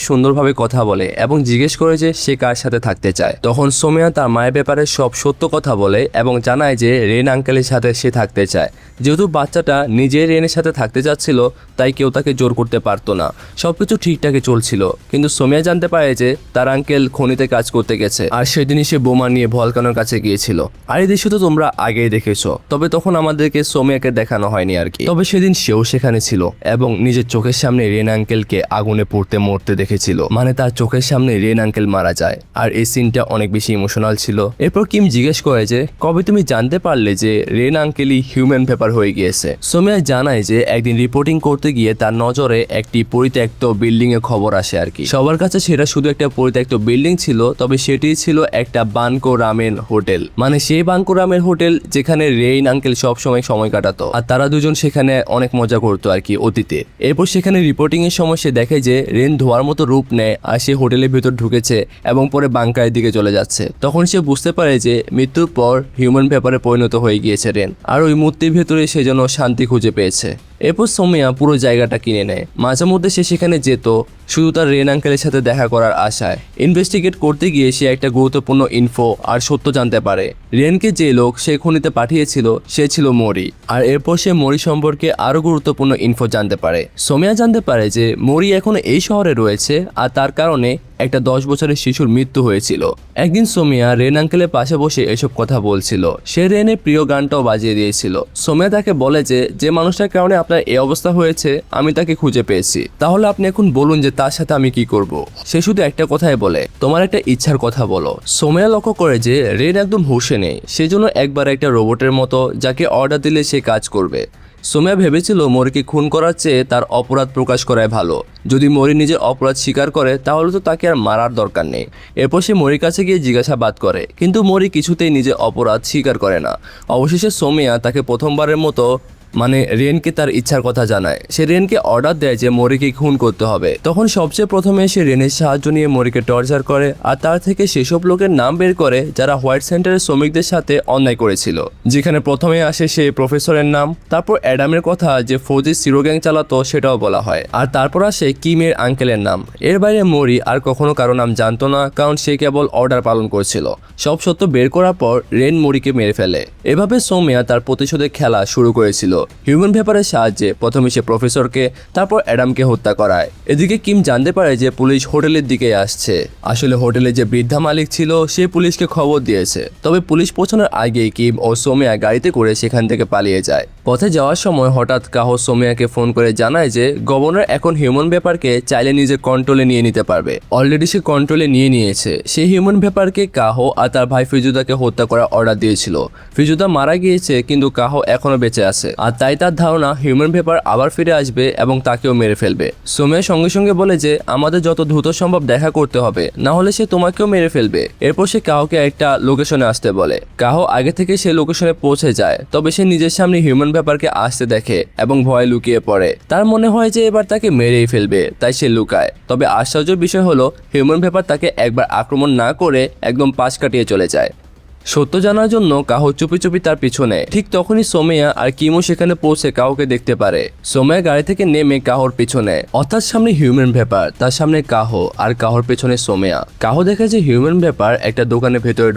সুন্দরভাবে কথা বলে এবং জিজ্ঞেস করে যে সে কার সাথে থাকতে চায়। তখন সোমিয়া তার মায়ের ব্যাপারে সব সত্য কথা বলে এবং জানায় যে রেন আঙ্কেলের সাথে সে থাকতে চায়। যেহেতু বাচ্চাটা নিজেই রেনের সাথে থাকতে চাচ্ছিল তাই কেউ তাকে জোর করতে পারতো না, সবকিছু ঠিকঠাকই চলছিল। কিন্তু সোমিয়া জানতে পারে যে তার আঙ্কেল খনিতে কাজ করতে গেছে আর সেদিনই সে বোমা নিয়ে ভলকানোর কাছে গিয়েছিল। আর এই দৃশ্য তো তোমরা আগেই দেখেছো, তবে তখন আমাদেরকে সোমিয়াকে দেখানো হয়নি আর কি। তবে সেদিন সেও সেখানে ছিল এবং নিজের চোখের সামনে রেন আঙ্কেলকে আগুনে পুড়তে মরতে দেখেছিল, মানে তার চোখের সামনে রেন আঙ্কেল মারা যায়। আর এই সিনটা অনেক বেশি ইমোশনাল ছিল। এরপর কিম জিজ্ঞেস করে যে কবে তুমি জানতে পারলে যে রেন আঙ্কেলই হিউম্যান ভ্যাপার হয়ে গিয়েছে। সোমিয়া জানায় যে একদিন রিপোর্টিং করতে গিয়ে তার নজরে একটি পরিত্যক্ত বিল্ডিং এর খবর আসে আর কি। সবার কাছে সেটা শুধু একটা পরিত্যক্ত বিল্ডিং ছিল, তবে সেটি ছিল একটা বানকো রামেন হোটেল, মানে সেই বানকো রামেন হোটেল যেখানে রেইন আঙ্কেল সব সময় কাটাতো আর তারা দুজন সেখানে অনেক মজা করতো আর কি অতীতে। এরপর সেখানে রিপোর্টিং এর সময় সে দেখে যে রেন ধোয়ার মতো রূপ নেয় আর সে হোটেলের ভেতর ঢুকেছে এবং পরে বাংকারের দিকে চলে যাচ্ছে। তখন সে বুঝতে পারে যে মৃত্যুর পর হিউম্যান ভ্যাপারে পরিণত হয়ে গিয়েছে রেন, আর ওই মূর্তির ভেতরে সে যেন শান্তি খুঁজে পেয়েছে। এরপর সোমিয়া পুরো জায়গাটা কিনে নেয়। মাঝে মধ্যে সে সেখানে যেত শুধু তার রেন আঙ্কেলের সাথে দেখা করার আশায়। ইনভেস্টিগেট করতে গিয়ে সে একটা গুরুত্বপূর্ণ ইনফো আর সত্য জানতে পারে। রেনকে যে লোক সে খনিতে পাঠিয়েছিল সে ছিল মরি, আর এরপর সে মরি সম্পর্কে আরো গুরুত্বপূর্ণ ইনফো জানতে পারে। সোমিয়া জানতে পারে যে মরি এখন এই শহরে রয়েছে আর তার কারণে একটা 10 বছরের শিশুর মৃত্যু হয়েছিল। একদিন সোমিয়া রেন আঙ্কেলের পাশে বসে এসব কথা বলছিল। সে রেনের প্রিয় গানটাও বাজিয়ে দিয়েছিল। সোমিয়া তাকে বলে যে মানুষটার কারণে আপনার এই অবস্থা হয়েছে আমি তাকে খুঁজে পেয়েছি, তাহলে আপনি এখন বলুন যে তার সাথে আমি কি করব। সে শুধু একটা কথাই বলে, তোমার একটা ইচ্ছার কথা বলো। সোমিয়া লক্ষ্য করে যে রেন একদম হুঁশে নেই, সেজন্য একবার একটা রোবটের মতো যাকে অর্ডার দিলে সে কাজ করবে। সোমিয়া ভেবেছিল মরিকে খুন করার চেয়ে তার অপরাধ প্রকাশ করাই ভালো। যদি মরি নিজের অপরাধ স্বীকার করে তাহলে তো তাকে আর মারার দরকার নেই। এরপর সে মরির কাছে গিয়ে জিজ্ঞাসাবাদ করে, কিন্তু মরি কিছুতেই নিজের অপরাধ স্বীকার করে না। অবশেষে সোমিয়া তাকে প্রথমবারের মতো মানে রেনকে তার ইচ্ছার কথা জানায়। সে রেনকে অর্ডার দেয় যে মরিকে খুন করতে হবে। তখন সবচেয়ে প্রথমে সে রেনের সাহায্য নিয়ে মরিকে টর্চার করে আর তার থেকে সেসব লোকের নাম বের করে যারা হোয়াইট সেন্টারের শ্রমিকদের সাথে অন্যায় করেছিল। যেখানে প্রথমে আসে সে প্রফেসরের নাম, তারপর অ্যাডামের কথা যে ফৌজি সিরোগ্যাং চালাতো সেটাও বলা হয়, আর তারপর আসে কিমের আঙ্কেলের নাম। এর বাইরে মরি আর কখনো কারো নাম জানতো না, কারণ সে কেবল অর্ডার পালন করছিল। সব সত্য বের করার পর রেন মরিকে মেরে ফেলে। এভাবে সোমিয়া তার প্রতিশোধের খেলা শুরু করেছিল হিউম্যান ভ্যাপারের সাহায্যে। প্রথমে সে প্রফেসরকে তারপর অ্যাডামকে হত্যা করায়। এদিকে কিম জানতে পারে যে পুলিশ হোটেলের দিকে আসছে। আসলে হোটেলে যে বৃদ্ধা মালিক ছিল সে পুলিশকে খবর দিয়েছে। তবে পুলিশ পৌঁছানোর আগেই কিম ও সোমিয়া গাড়িতে করে সেখান থেকে পালিয়ে যায়। পথে যাওয়ার সময় হঠাৎ কাহো সোমিয়াকে ফোন করে জানায় যে গভর্নর এখন হিউম্যান ভ্যাপারকে চাইলে নিজের কন্ট্রোলে নিয়ে নিতে পারবে। অলরেডি সে কন্ট্রোলে নিয়ে নিয়েছে। সেই হিউম্যান ভ্যাপারকে কাহো আর তার ভাই ফিজুদাকে হত্যা করার অর্ডার দিয়েছিল। ফিজুদা মারা গিয়েছে কিন্তু কাহো এখনো বেঁচে আছে, আর তাই তার ধারণা হিউম্যান ভ্যাপার আবার ফিরে আসবে এবং তাকেও মেরে ফেলবে। সোমিয়া সঙ্গে সঙ্গে বলে যে আমাদের যত দ্রুত সম্ভব দেখা করতে হবে, না হলে সে তোমাকেও মেরে ফেলবে। এরপর সে কাহোকে একটা লোকেশনে আসতে বলে। কাহো আগে থেকে সে লোকেশনে পৌঁছে যায়, তবে সে নিজের সামনে হিউম্যান ভ্যাপারকে আসতে দেখে এবং ভয়ে লুকিয়ে পড়ে। তার মনে হয় যে এবার তাকে মেরেই ফেলবে, তাই সে লুকায়। তবে আশ্চর্যের বিষয় হলো হিউম্যান ভ্যাপার তাকে একবার আক্রমণ না করে একদম পাশ কাটিয়ে চলে যায়। সত্য জানার জন্য কাহো চুপি চুপি তার পিছনে। ঠিক তখনই সোমিয়া আর কিমো সেখানে পৌঁছে কাহোকে দেখতে পারে। সোমিয়া গাড়ি থেকে নেমে কাহোর পিছনে, অর্থাৎ সামনে হিউম্যান ভ্যাপার, তার সামনে কাহো আর কাহোর পেছনে সোমিয়া। কাহো দেখে যে হিউম্যান ভ্যাপার একটা দোকানের ভেতরে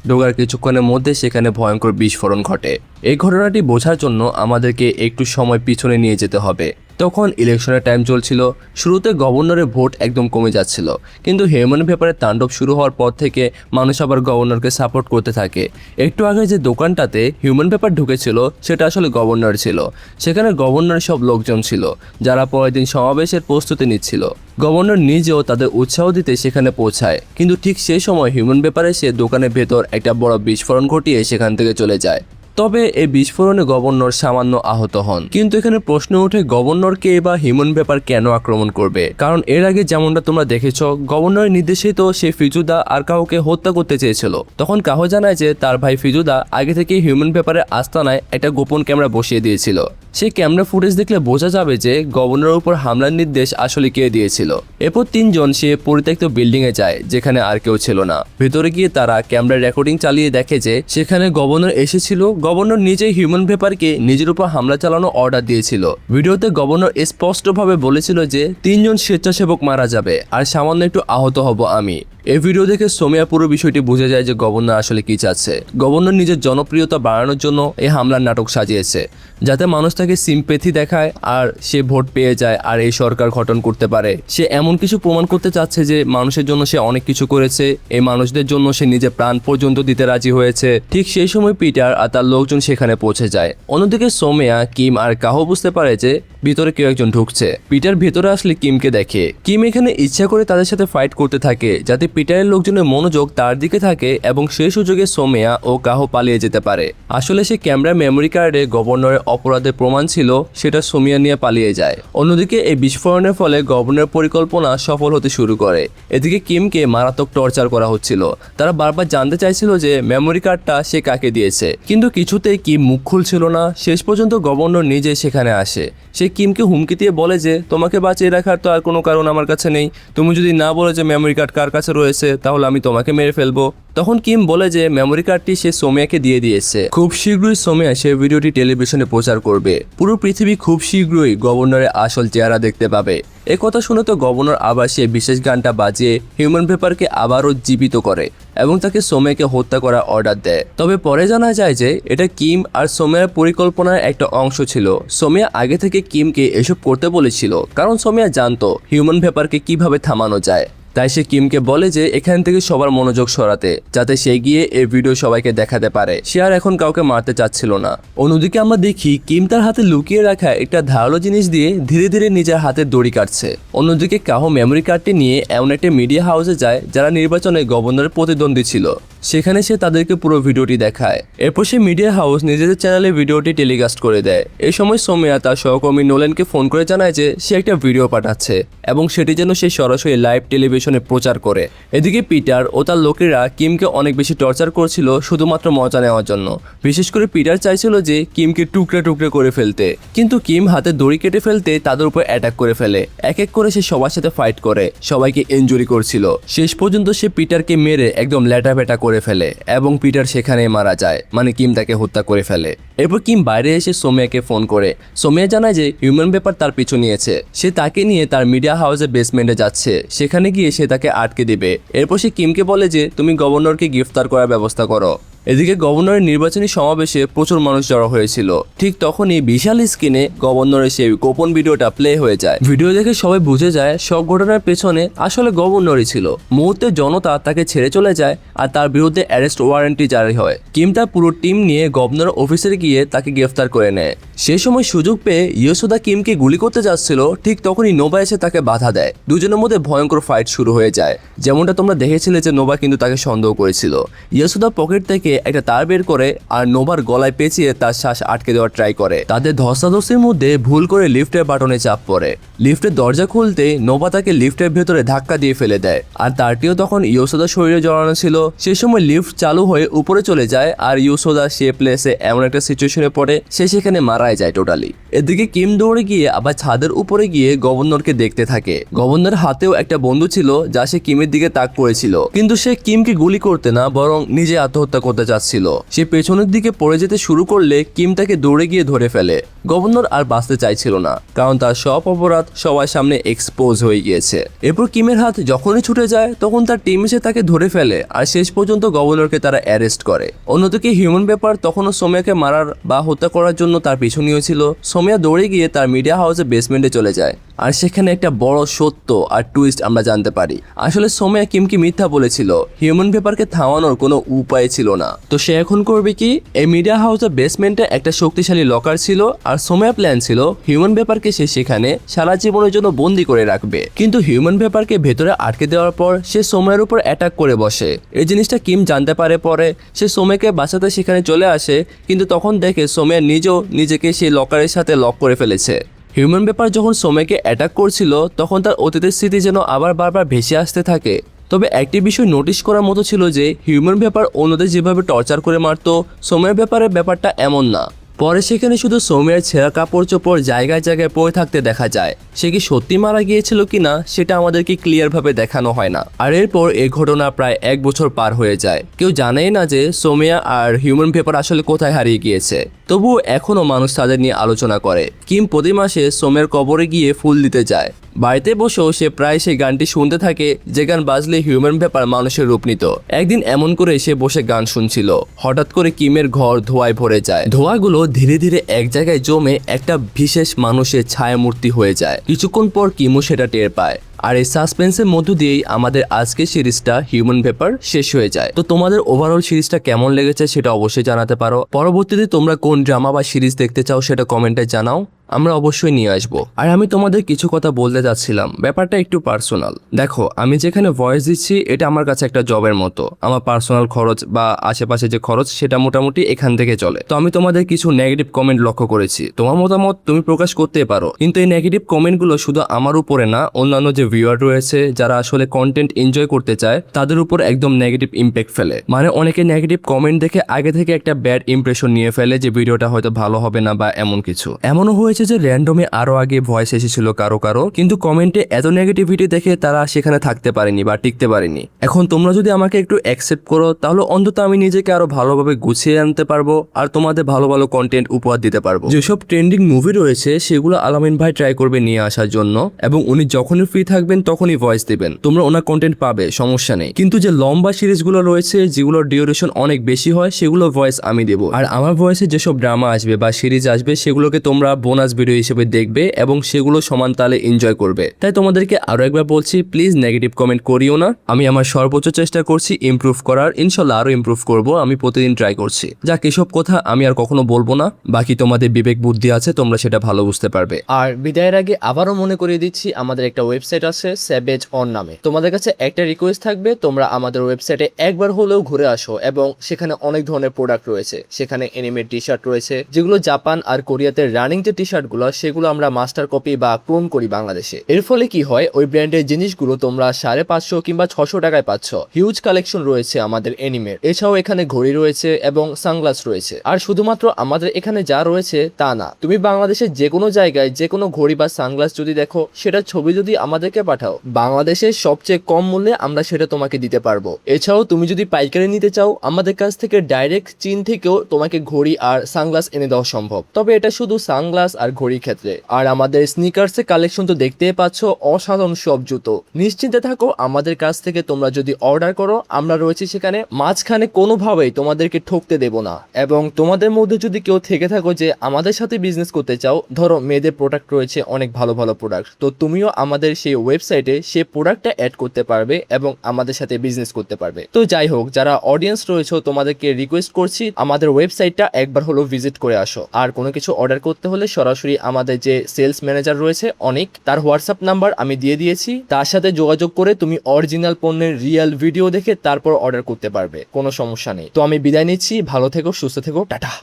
ঢোকার কিছুক্ষণের মধ্যে সেখানে ভয়ঙ্কর বিস্ফোরণ ঘটে। এই ঘটনাটি বোঝার জন্য আমাদেরকে একটু সময় পিছনে নিয়ে যেতে হবে। তখন ইলেকশনের টাইম চলছিল। শুরুতে গভর্নরের ভোট একদম কমে যাচ্ছিল, কিন্তু হিউম্যান ভ্যাপারের তাণ্ডব শুরু হওয়ার পর থেকে মানুষ আবার গভর্নরকে সাপোর্ট করতে থাকে। একটু আগে যে দোকানটাতে হিউম্যান ভ্যাপার ঢুকেছিল সেটা আসলে গভর্নর ছিল। সেখানে গভর্নরের সব লোকজন ছিল যারা পরের দিন সমাবেশের প্রস্তুতি নিচ্ছিল। গভর্নর নিজেও তাদের উৎসাহ দিতে সেখানে পৌঁছায়, কিন্তু ঠিক সেই সময় হিউম্যান ভ্যাপার এসে দোকানের ভেতর একটা বড় বিস্ফোরণ ঘটিয়ে সেখান থেকে চলে যায়। তবে এই বিস্ফোরণে গভর্নর সামান্য আহত হন। কিন্তু এখানে প্রশ্ন ওঠে গভর্নরকে বা হিউম্যান ভ্যাপার কেন আক্রমণ করবে? কারণ এর আগে যেমনটা তোমরা দেখেছো গভর্নরের নির্দেশেই তো সে ফিজুদা আর কাউকে হত্যা করতে চেয়েছিল। তখন কাহো জানায় যে তার ভাই ফিজুদা আগে থেকে হিউম্যান ভ্যাপারের আস্তানায় একটা গোপন ক্যামেরা বসিয়ে দিয়েছিল। সেই ক্যামেরা ফুটেজ দেখলে বোঝা যাবে যে গভর্নরের উপর হামলার নির্দেশ আসলে কে দিয়েছিল। এরপর তিনজন সে পরিত্যক্ত বিল্ডিং এ যায় যেখানে আর কেউ ছিল না। ভেতরে গিয়ে তারা ক্যামেরা রেকর্ডিং চালিয়ে দেখে যে সেখানে গভর্নর এসেছিল। গভর্নর নিজেই হিউম্যান ভেপারকে নিজের উপর হামলা চালানোর অর্ডার দিয়েছিল। ভিডিওতে গভর্নর স্পষ্টভাবে বলেছিল যে 3 জন স্বেচ্ছাসেবক মারা যাবে আর সামান্য একটু আহত হব আমি। এই ভিডিও দেখে সোমিয়া পুরো বিষয়টি বুঝে যায় যে গভর্নর আসলে কি চাচ্ছে। গভর্নর নিজের জনপ্রিয়তা বাড়ানোর জন্য এই হামলার নাটক সাজিয়েছে, যাতে মানুষ তাকে সিম্প্যাথি দেখায় আর সে ভোট পেয়ে যায় আর এই সরকার গঠন করতে পারে। সে এমন কিছু প্রমাণ করতে চাচ্ছে যে মানুষের জন্য সে অনেক কিছু করেছে, এই মানুষদের জন্য সে নিজের প্রাণ পর্যন্ত দিতে রাজি হয়েছে। ঠিক সেই সময় পিটার আর তার লোকজন সেখানে পৌঁছে যায়। অন্যদিকে সোমিয়া, কিম আর কাহো বুঝতে পারে যে ভিতরে কেউ একজন ঢুকছে। পিটার ভেতরে আসলে কিমকে দেখে। কিম এখানে ইচ্ছা করে তাদের সাথে ফাইট করতে থাকে যাতে পিটারের লোকজনের মনোযোগ তার দিকে থাকে এবং সেই সুযোগে সোমিয়া ও কাহো পালিয়ে যেতে পারে। আসলে সে ক্যামেরা মেমোরি কার্ডে গভর্নরের অপরাধের প্রমাণ ছিল, সেটা সোমিয়া নিয়ে পালিয়ে যায়। অন্যদিকে এই বিস্ফোরণের ফলে গভর্নরের পরিকল্পনা সফল হতে শুরু করে। এদিকে কিমকে মারাত্মক টর্চার করা হচ্ছিল। তারা বারবার জানতে চাইছিল যে মেমোরি কার্ডটা সে কাকে দিয়েছে, কিন্তু কিছুতেই কিম মুখ খুলছিল না। শেষ পর্যন্ত গভর্নর নিজে সেখানে আসে। সে কিমকে হুমকি দিয়ে বলে যে তোমাকে বাঁচিয়ে রাখার তো আর কোনো কারণ আমার কাছে নেই, তুমি যদি না বলে যে মেমোরি কার্ড কার কাছে রয়েছে তাহলে আমি তোমাকে মেরে ফেলবো। তখন কিম বলে যে মেমোরি কার্ডটি সে সোমিয়াকে দিয়ে দিয়েছে। খুব শীঘ্রই সোমিয়া সেই ভিডিওটি টেলিভিশনে প্রচার করবে। পুরো পৃথিবী খুব শীঘ্রই গভর্নরের আসল চেহারা দেখতে পাবে। এ কথা শুনে তো গভর্নর আবার সে বিশেষ গানটা বাজিয়ে হিউম্যান ভেপারকে আবারও জীবিত করে এবং তাকে সোমিয়াকে হত্যা করার অর্ডার দেয়। তবে পরে জানা যায় যে এটা কিম আর সোমিয়ার পরিকল্পনার একটা অংশ ছিল। সোমিয়া আগে থেকে কিমকে এসব করতে বলেছিল, কারণ সোমিয়া জানতো হিউম্যান ভেপারকে কিভাবে থামানো যায়। তাই সে কিমকে বলে যে এখান থেকে সবার মনোযোগ সরাতে, যাতে সে গিয়ে এই ভিডিও সবাইকে দেখাতে পারে। সে আর এখন কাউকে মারতে চাচ্ছিল না। অন্যদিকে আমরা দেখি কিম তার হাতে লুকিয়ে রাখা একটা ধারালো জিনিস দিয়ে ধীরে ধীরে নিজের হাতের দড়ি কাটছে। অন্যদিকে কাহো মেমোরি কার্ডটি নিয়ে এমন একটা মিডিয়া হাউসে যায় যারা নির্বাচনে গভর্নরের প্রতিদ্বন্দ্বী ছিল। সেখানে সে তাদেরকে পুরো ভিডিওটি দেখায়। এরপর সে মিডিয়া হাউস নিজেদের চ্যানেলে ভিডিওটি টেলিকাস্ট করে দেয়। এই সময় সোমিয়া তার সহকর্মী নোলেনকে ফোন করে জানায় যে সে একটা ভিডিও পাঠাচ্ছে এবং সেটি যেন সে সরাসরি লাইভ টেলিভিশনে প্রচার করে। এদিকে পিটার ও তার লোকেরা কিমকে অনেক বেশি টর্চার করছিল শুধুমাত্র মজা নেওয়ার জন্য। বিশেষ করে পিটার চাইছিল যে কিমকে টুকরে টুকরে করে ফেলতে, কিন্তু কিম হাতে দড়ি কেটে ফেলতে তাদের উপর অ্যাটাক করে ফেলে। এক এক করে সে সবার সাথে ফাইট করে, সবাইকে ইনজুরি করছিল। শেষ পর্যন্ত সে পিটারকে মেরে একদম ল্যাটাপেটা করে ফেলে এবং পিটার সেখানে মারা যায়, মানে কিম তাকে হত্যা করে ফেলে। এরপর কিম বাইরে এসে সোমিয়াকে ফোন করে। সোমিয়া জানায় যে হিউম্যান ভেপার তার পিছু নিয়েছে। সে তাকে নিয়ে তার মিডিয়া হাউসের বেসমেন্টে যাচ্ছে, সেখানে গিয়ে সে তাকে আটকে দিবে। এরপর সে কিমকে বলে যে তুমি গভর্নরকে গ্রেফতার করার ব্যবস্থা করো। এদিকে গভর্নরের নির্বাচনী সমাবেশে প্রচুর মানুষ জড়ো হয়েছিল। ঠিক তখনই বিশাল স্ক্রিনে গভর্নরের সেই গোপন ভিডিওটা প্লে হয়ে যায়। ভিডিও দেখে সবাই বুঝে যায় সব ঘটনার পেছনে আসলে গভর্নরই ছিল। মুহূর্তে জনতা তাকে ছেড়ে চলে যায় আর তার বিরুদ্ধে অ্যারেস্ট ওয়ারেন্টটি জারি হয়। কিম তার পুরো টিম নিয়ে গভর্নর অফিসে গিয়ে তাকে গ্রেফতার করে নেয়। সেই সময় সুযোগ পেয়ে ইয়োশোদা কিমকে গুলি করতে যাচ্ছিল, ঠিক তখনই নোভা এসে তাকে বাধা দেয়। দুজনের মধ্যে ভয়ঙ্কর ফাইট শুরু হয়ে যায়। যেমনটা তোমরা দেখেছিলে যে নোভা কিন্তু তাকে সন্দেহ করেছিল। ইয়োশোদা পকেট থেকে একটা তার বের করে আর নোভার গলায় পেঁচিয়ে তার শ্বাস আটকে দেওয়ার ট্রাই করে। তাদের ধস্তাধস্তির মধ্যে ভুল করে লিফটের বাটনে চাপ পড়ে। লিফটের দরজা খুলতে নোভা তাকে লিফটের ভেতরে ধাক্কা দিয়ে ফেলে দেয়, আর তারটিও তখন ইয়োশোদার শরীরে জড়ানো ছিল। সে সময় লিফট চালু হয়ে উপরে চলে যায় আর ইয়োশোদা সে প্লেসে এমন একটা সিচুয়েশনে পড়ে সে সেখানে মারাই যায় টোটালি। এদিকে কিম দৌড়ে গিয়ে আবার ছাদের উপরে গিয়ে গভর্নরকে দেখতে থাকে। গভর্নর হাতেও একটা বন্দুক ছিল যা সে কিমের দিকে তাক করেছিল, কিন্তু সে কিমকে গুলি করতে না বরং নিজে আত্মহত্যা করতে চাচ্ছিল। সে পেছনের দিকে পড়ে যেতে শুরু করলে কিম তাকে দৌড়ে গিয়ে ধরে ফেলে। গভর্নর আর বাঁচতে চাইছিল না, কারণ তার সব অপরাধ সবার সামনে এক্সপোজ হয়ে গিয়েছে। এরপর কিমের হাত যখনই ছুটে যায় তখন তার টিম এসে তাকে ধরে ফেলে আর শেষ পর্যন্ত গভর্নরকে তারা অ্যারেস্ট করে। অন্যদিকে হিউম্যান ভেপার তখনও সোমিয়াকে মারার বা হত্যা করার জন্য তার পিছু নিয়েছিল। সোমিয়া দৌড়ে গিয়ে তার মিডিয়া হাউসে বেসমেন্টে চলে যায় আর সেখানে একটা বড় সত্য আর টুইস্ট আমরা জানতে পারি। আসলে সোমিয়া কিমকে মিথ্যা বলেছিল, হিউম্যান ভেপারকে থামানোর কোনো উপায় ছিল না। তো সে এখন করবে কি? এই মিডিয়া হাউসের বেসমেন্টে একটা শক্তিশালী লকার ছিল আর সোমিয়া প্ল্যান ছিল হিউম্যান ভেপারকে সে সেখানে সারা জীবনের জন্য বন্দি করে রাখবে। কিন্তু হিউম্যান ভেপারকে ভেতরে আটকে দেওয়ার পর সে সোমিয়ার উপর অ্যাটাক করে বসে। এই জিনিসটা কিম জানতে পারে পরে। সে সোমিয়াকে বাঁচাতে সেখানে চলে আসে, কিন্তু তখন দেখে সোমিয়া নিজেও নিজেকে সেই লকারের সাথে লক করে ফেলেছে। হিউম্যান ভেপার যখন সোমিয়াকে অ্যাটাক করছিল তখন তার অতীতের স্মৃতি যেন আবার বারবার ভেসে আসতে থাকে। তবে একটি বিষয় নোটিশ করার মতো ছিল যে হিউম্যান ভেপার অন্যদের যেভাবে টর্চার করে মারতো, সোমিয়ার ব্যাপারের ব্যাপারটা এমন না। পরে সেখানে শুধু সৌম্যার ছেঁড়া কাপড় চোপড় জায়গায় জায়গায় পড়ে থাকতে দেখা যায়। সে কি সত্যি মারা গিয়েছিল কিনা সেটা আমাদেরকে ক্লিয়ার ভাবে দেখানো হয় না। আর এরপর এই ঘটনা প্রায় 1 বছর পার হয়ে যায়, কেউ জানেই না যে সৌম্যা আর হিউম্যান ভেপার আসলে কোথায় হারিয়ে গিয়েছে। তবুও এখনো মানুষ তাদের নিয়ে আলোচনা করে। কিম প্রতি মাসে সৌম্যের কবরে গিয়ে ফুল দিতে যায়। বাড়িতে বসেও সে প্রায় সেই গানটি শুনতে থাকে যে গান বাজলে হিউম্যান ভেপার মানুষের রূপ নিত। একদিন এমন করে সে বসে গান শুনছিল, হঠাৎ করে কিমের ঘর ধোঁয়ায় ভরে যায়। ধোঁয়াগুলো ধীরে ধীরে এক জায়গায় জমে একটা বিশেষ মানুষের ছায়ামূর্তি হয়ে যায়। কিছুক্ষণ পর কিমও সেটা টের পায়। আর এই সাসপেন্সের মধ্য দিয়েই আমাদের আজকের সিরিজটা হিউম্যান ভেপার শেষ হয়ে যায়। তো তোমাদের ওভারঅল সিরিজটা কেমন লেগেছে সেটা অবশ্যই জানাতে পারো। পরবর্তীতে তোমরা কোন ড্রামা বা সিরিজ দেখতে চাও সেটা কমেন্টে জানাও, আমরা অবশ্যই নিয়ে আসবো। আর আমি তোমাদের কিছু কথা বলতে যাচ্ছিলাম, ব্যাপারটা একটু পার্সোনাল। দেখো, আমি যেখানে ভয়েস দিচ্ছি এটা আমার কাছে একটা জবের মতো। আমার পার্সোনাল খরচ বা আশেপাশে যে খরচ সেটা মোটামুটি এখান থেকে চলে। তো আমি তোমাদের কিছু নেগেটিভ কমেন্ট লক্ষ্য করেছি। তোমার মতামত তুমি প্রকাশ করতে পারো, কিন্তু এই নেগেটিভ কমেন্টগুলো শুধু আমার উপরে না, অন্যান্য যে ভিউয়ার রয়েছে যারা আসলে কন্টেন্ট এনজয় করতে চায় তাদের উপর একদম নেগেটিভ ইম্প্যাক্ট ফেলে। মানে অনেকে নেগেটিভ কমেন্ট দেখে আগে থেকে একটা ব্যাড ইমপ্রেশন নিয়ে ফেলে যে ভিডিওটা হয়তো ভালো হবে না বা এমন কিছু। এমনও হয়েছে যে র্যান্ডমে আরো আগে ভয়েস এসেছিল কারো, কিন্তু কমেন্টে এত নেগেটিভিটি দেখে তারা সেখানে থাকতে পারেনি বা টিকতে পারেনি। এখন তোমরা যদি আমাকে একটু অ্যাকসেপ্ট করো তাহলে অন্তত আমি নিজেকে আরো ভালোভাবে গুছিয়ে আনতে পারবো আর তোমাদের ভালো ভালো কন্টেন্ট উপহার দিতে পারবো। যেসব ট্রেন্ডিং মুভি রয়েছে সেগুলো আলামিন ভাই ট্রাই করবে নিয়ে আসার জন্য, এবং উনি যখনই ফ্রি থাকবেন তখনই ভয়েস দিবেন। তোমরা ওনার কন্টেন্ট পাবে, সমস্যা নেই। কিন্তু যে লম্বা সিরিজগুলো রয়েছে যেগুলোর ডিউরেশন অনেক বেশি হয় সেগুলো ভয়েস আমি দেবো। আর আমার ভয়েসে যেসব ড্রামা আসবে বা সিরিজ আসবে সেগুলোকে তোমরা বোনাস ভিডিও হিসেবে দেখবে এবং সেগুলো সমান তালে এনজয় করবে। তাই তোমাদেরকে আরো একবার বলছি, প্লিজ নেগেটিভ কমেন্ট করিও না। আমি আমার সর্বোচ্চ চেষ্টা করছি ইমপ্রুভ করার, ইনশাল্লাহ আরো ইমপ্রুভ করব। আমি প্রতিদিন ট্রাই করছি। যাক, এসব কথা আমি আর কখনো বলবো না। বাকি তোমাদের বিবেক বুদ্ধি আছে, তোমরা সেটা ভালো বুঝতে পারবে। আর বিদায়ের আগে আবারও মনে করিয়ে দিচ্ছি, আমাদের একটা ওয়েবসাইট আছে স্যাভেজ অন নামে। তোমাদের কাছে একটা রিকোয়েস্ট থাকবে, তোমরা আমাদের ওয়েবসাইটে একবার হলেও ঘুরে আসো, এবং সেখানে অনেক ধরনের প্রোডাক্ট রয়েছে। সেখানে এনিমে টি শার্ট রয়েছে যেগুলো জাপান আর কোরিয়াতে রানিং যে টি শার্টগুলো সেগুলো আমরা মাস্টার কপি বা ক্লোন করি বাংলাদেশে। এর ফলে কি হয়, ওই ব্র্যান্ডের জিনিসগুলো তোমরা 550 কিংবা 600 টাকায় পাচ্ছ। হিউজ কালেকশন রয়েছে আমাদের এনিমের। এছাড়াও এখানে ঘড়ি রয়েছে এবং সানগ্লাস রয়েছে। আর শুধুমাত্র আমাদের এখানে যা রয়েছে তা না, তুমি বাংলাদেশের যে কোনো জায়গায় যে কোনো ঘড়ি বা সানগ্লাস যদি দেখো, সেটার ছবি যদি আমাদেরকে পাঠাও, বাংলাদেশের সবচেয়ে কম মূল্যে আমরা সেটা তোমাকে দিতে পারবো। এছাড়াও তুমি যদি পাইকারি নিতে চাও, আমাদের কাছ থেকে ডাইরেক্ট চীন থেকেও তোমাকে ঘড়ি আর সানগ্লাস এনে দেওয়া সম্ভব। তবে এটা শুধু সানগ্লাস আর ঘড়ির ক্ষেত্রে। আর আমাদের স্নিকার্সের কালেকশন তো দেখতেই পাচ্ছ, অসাধারণ সব জুতো। নিশ্চিন্তে থাকো, আমাদের কাছ থেকে তোমরা যদি অর্ডার করো, আমরা রয়েছি সেখানে। মাঝখানে কোনোভাবেই তোমাদেরকে ঠকতে দেব না। এবং তোমাদের মধ্যে যদি কেউ থেকে থাকো যে আমাদের সাথে বিজনেস করতে চাও, ধরো মেয়েদের প্রোডাক্ট রয়েছে অনেক ভালো ভালো প্রোডাক্ট, তো তুমিও আমাদের সেই ওয়েবসাইটে সেই প্রোডাক্টটা অ্যাড করতে পারবে এবং আমাদের সাথে বিজনেস করতে পারবে। তো যাই হোক, যারা অডিয়েন্স রয়েছে তোমাদেরকে রিকোয়েস্ট করছি, আমাদের ওয়েবসাইটটা একবার হলো ভিজিট করে আসো। আর কোনো কিছু অর্ডার করতে হলে সরাসরি আমাদের যে সেলস ম্যানেজার রয়েছে অনেক, তার হোয়াটসঅ্যাপ নাম্বার আমি দিয়ে দিয়েছি, তার সাথে যোগাযোগ করে তুমি অরিজিনাল পণ্যের রিয়েল ভিডিও দেখে তারপর অর্ডার করতে পারবে, কোনো সমস্যা নেই। তো আমি বিদায় নিচ্ছি, ভালো থেকো, সুস্থ থেকো, টাটা।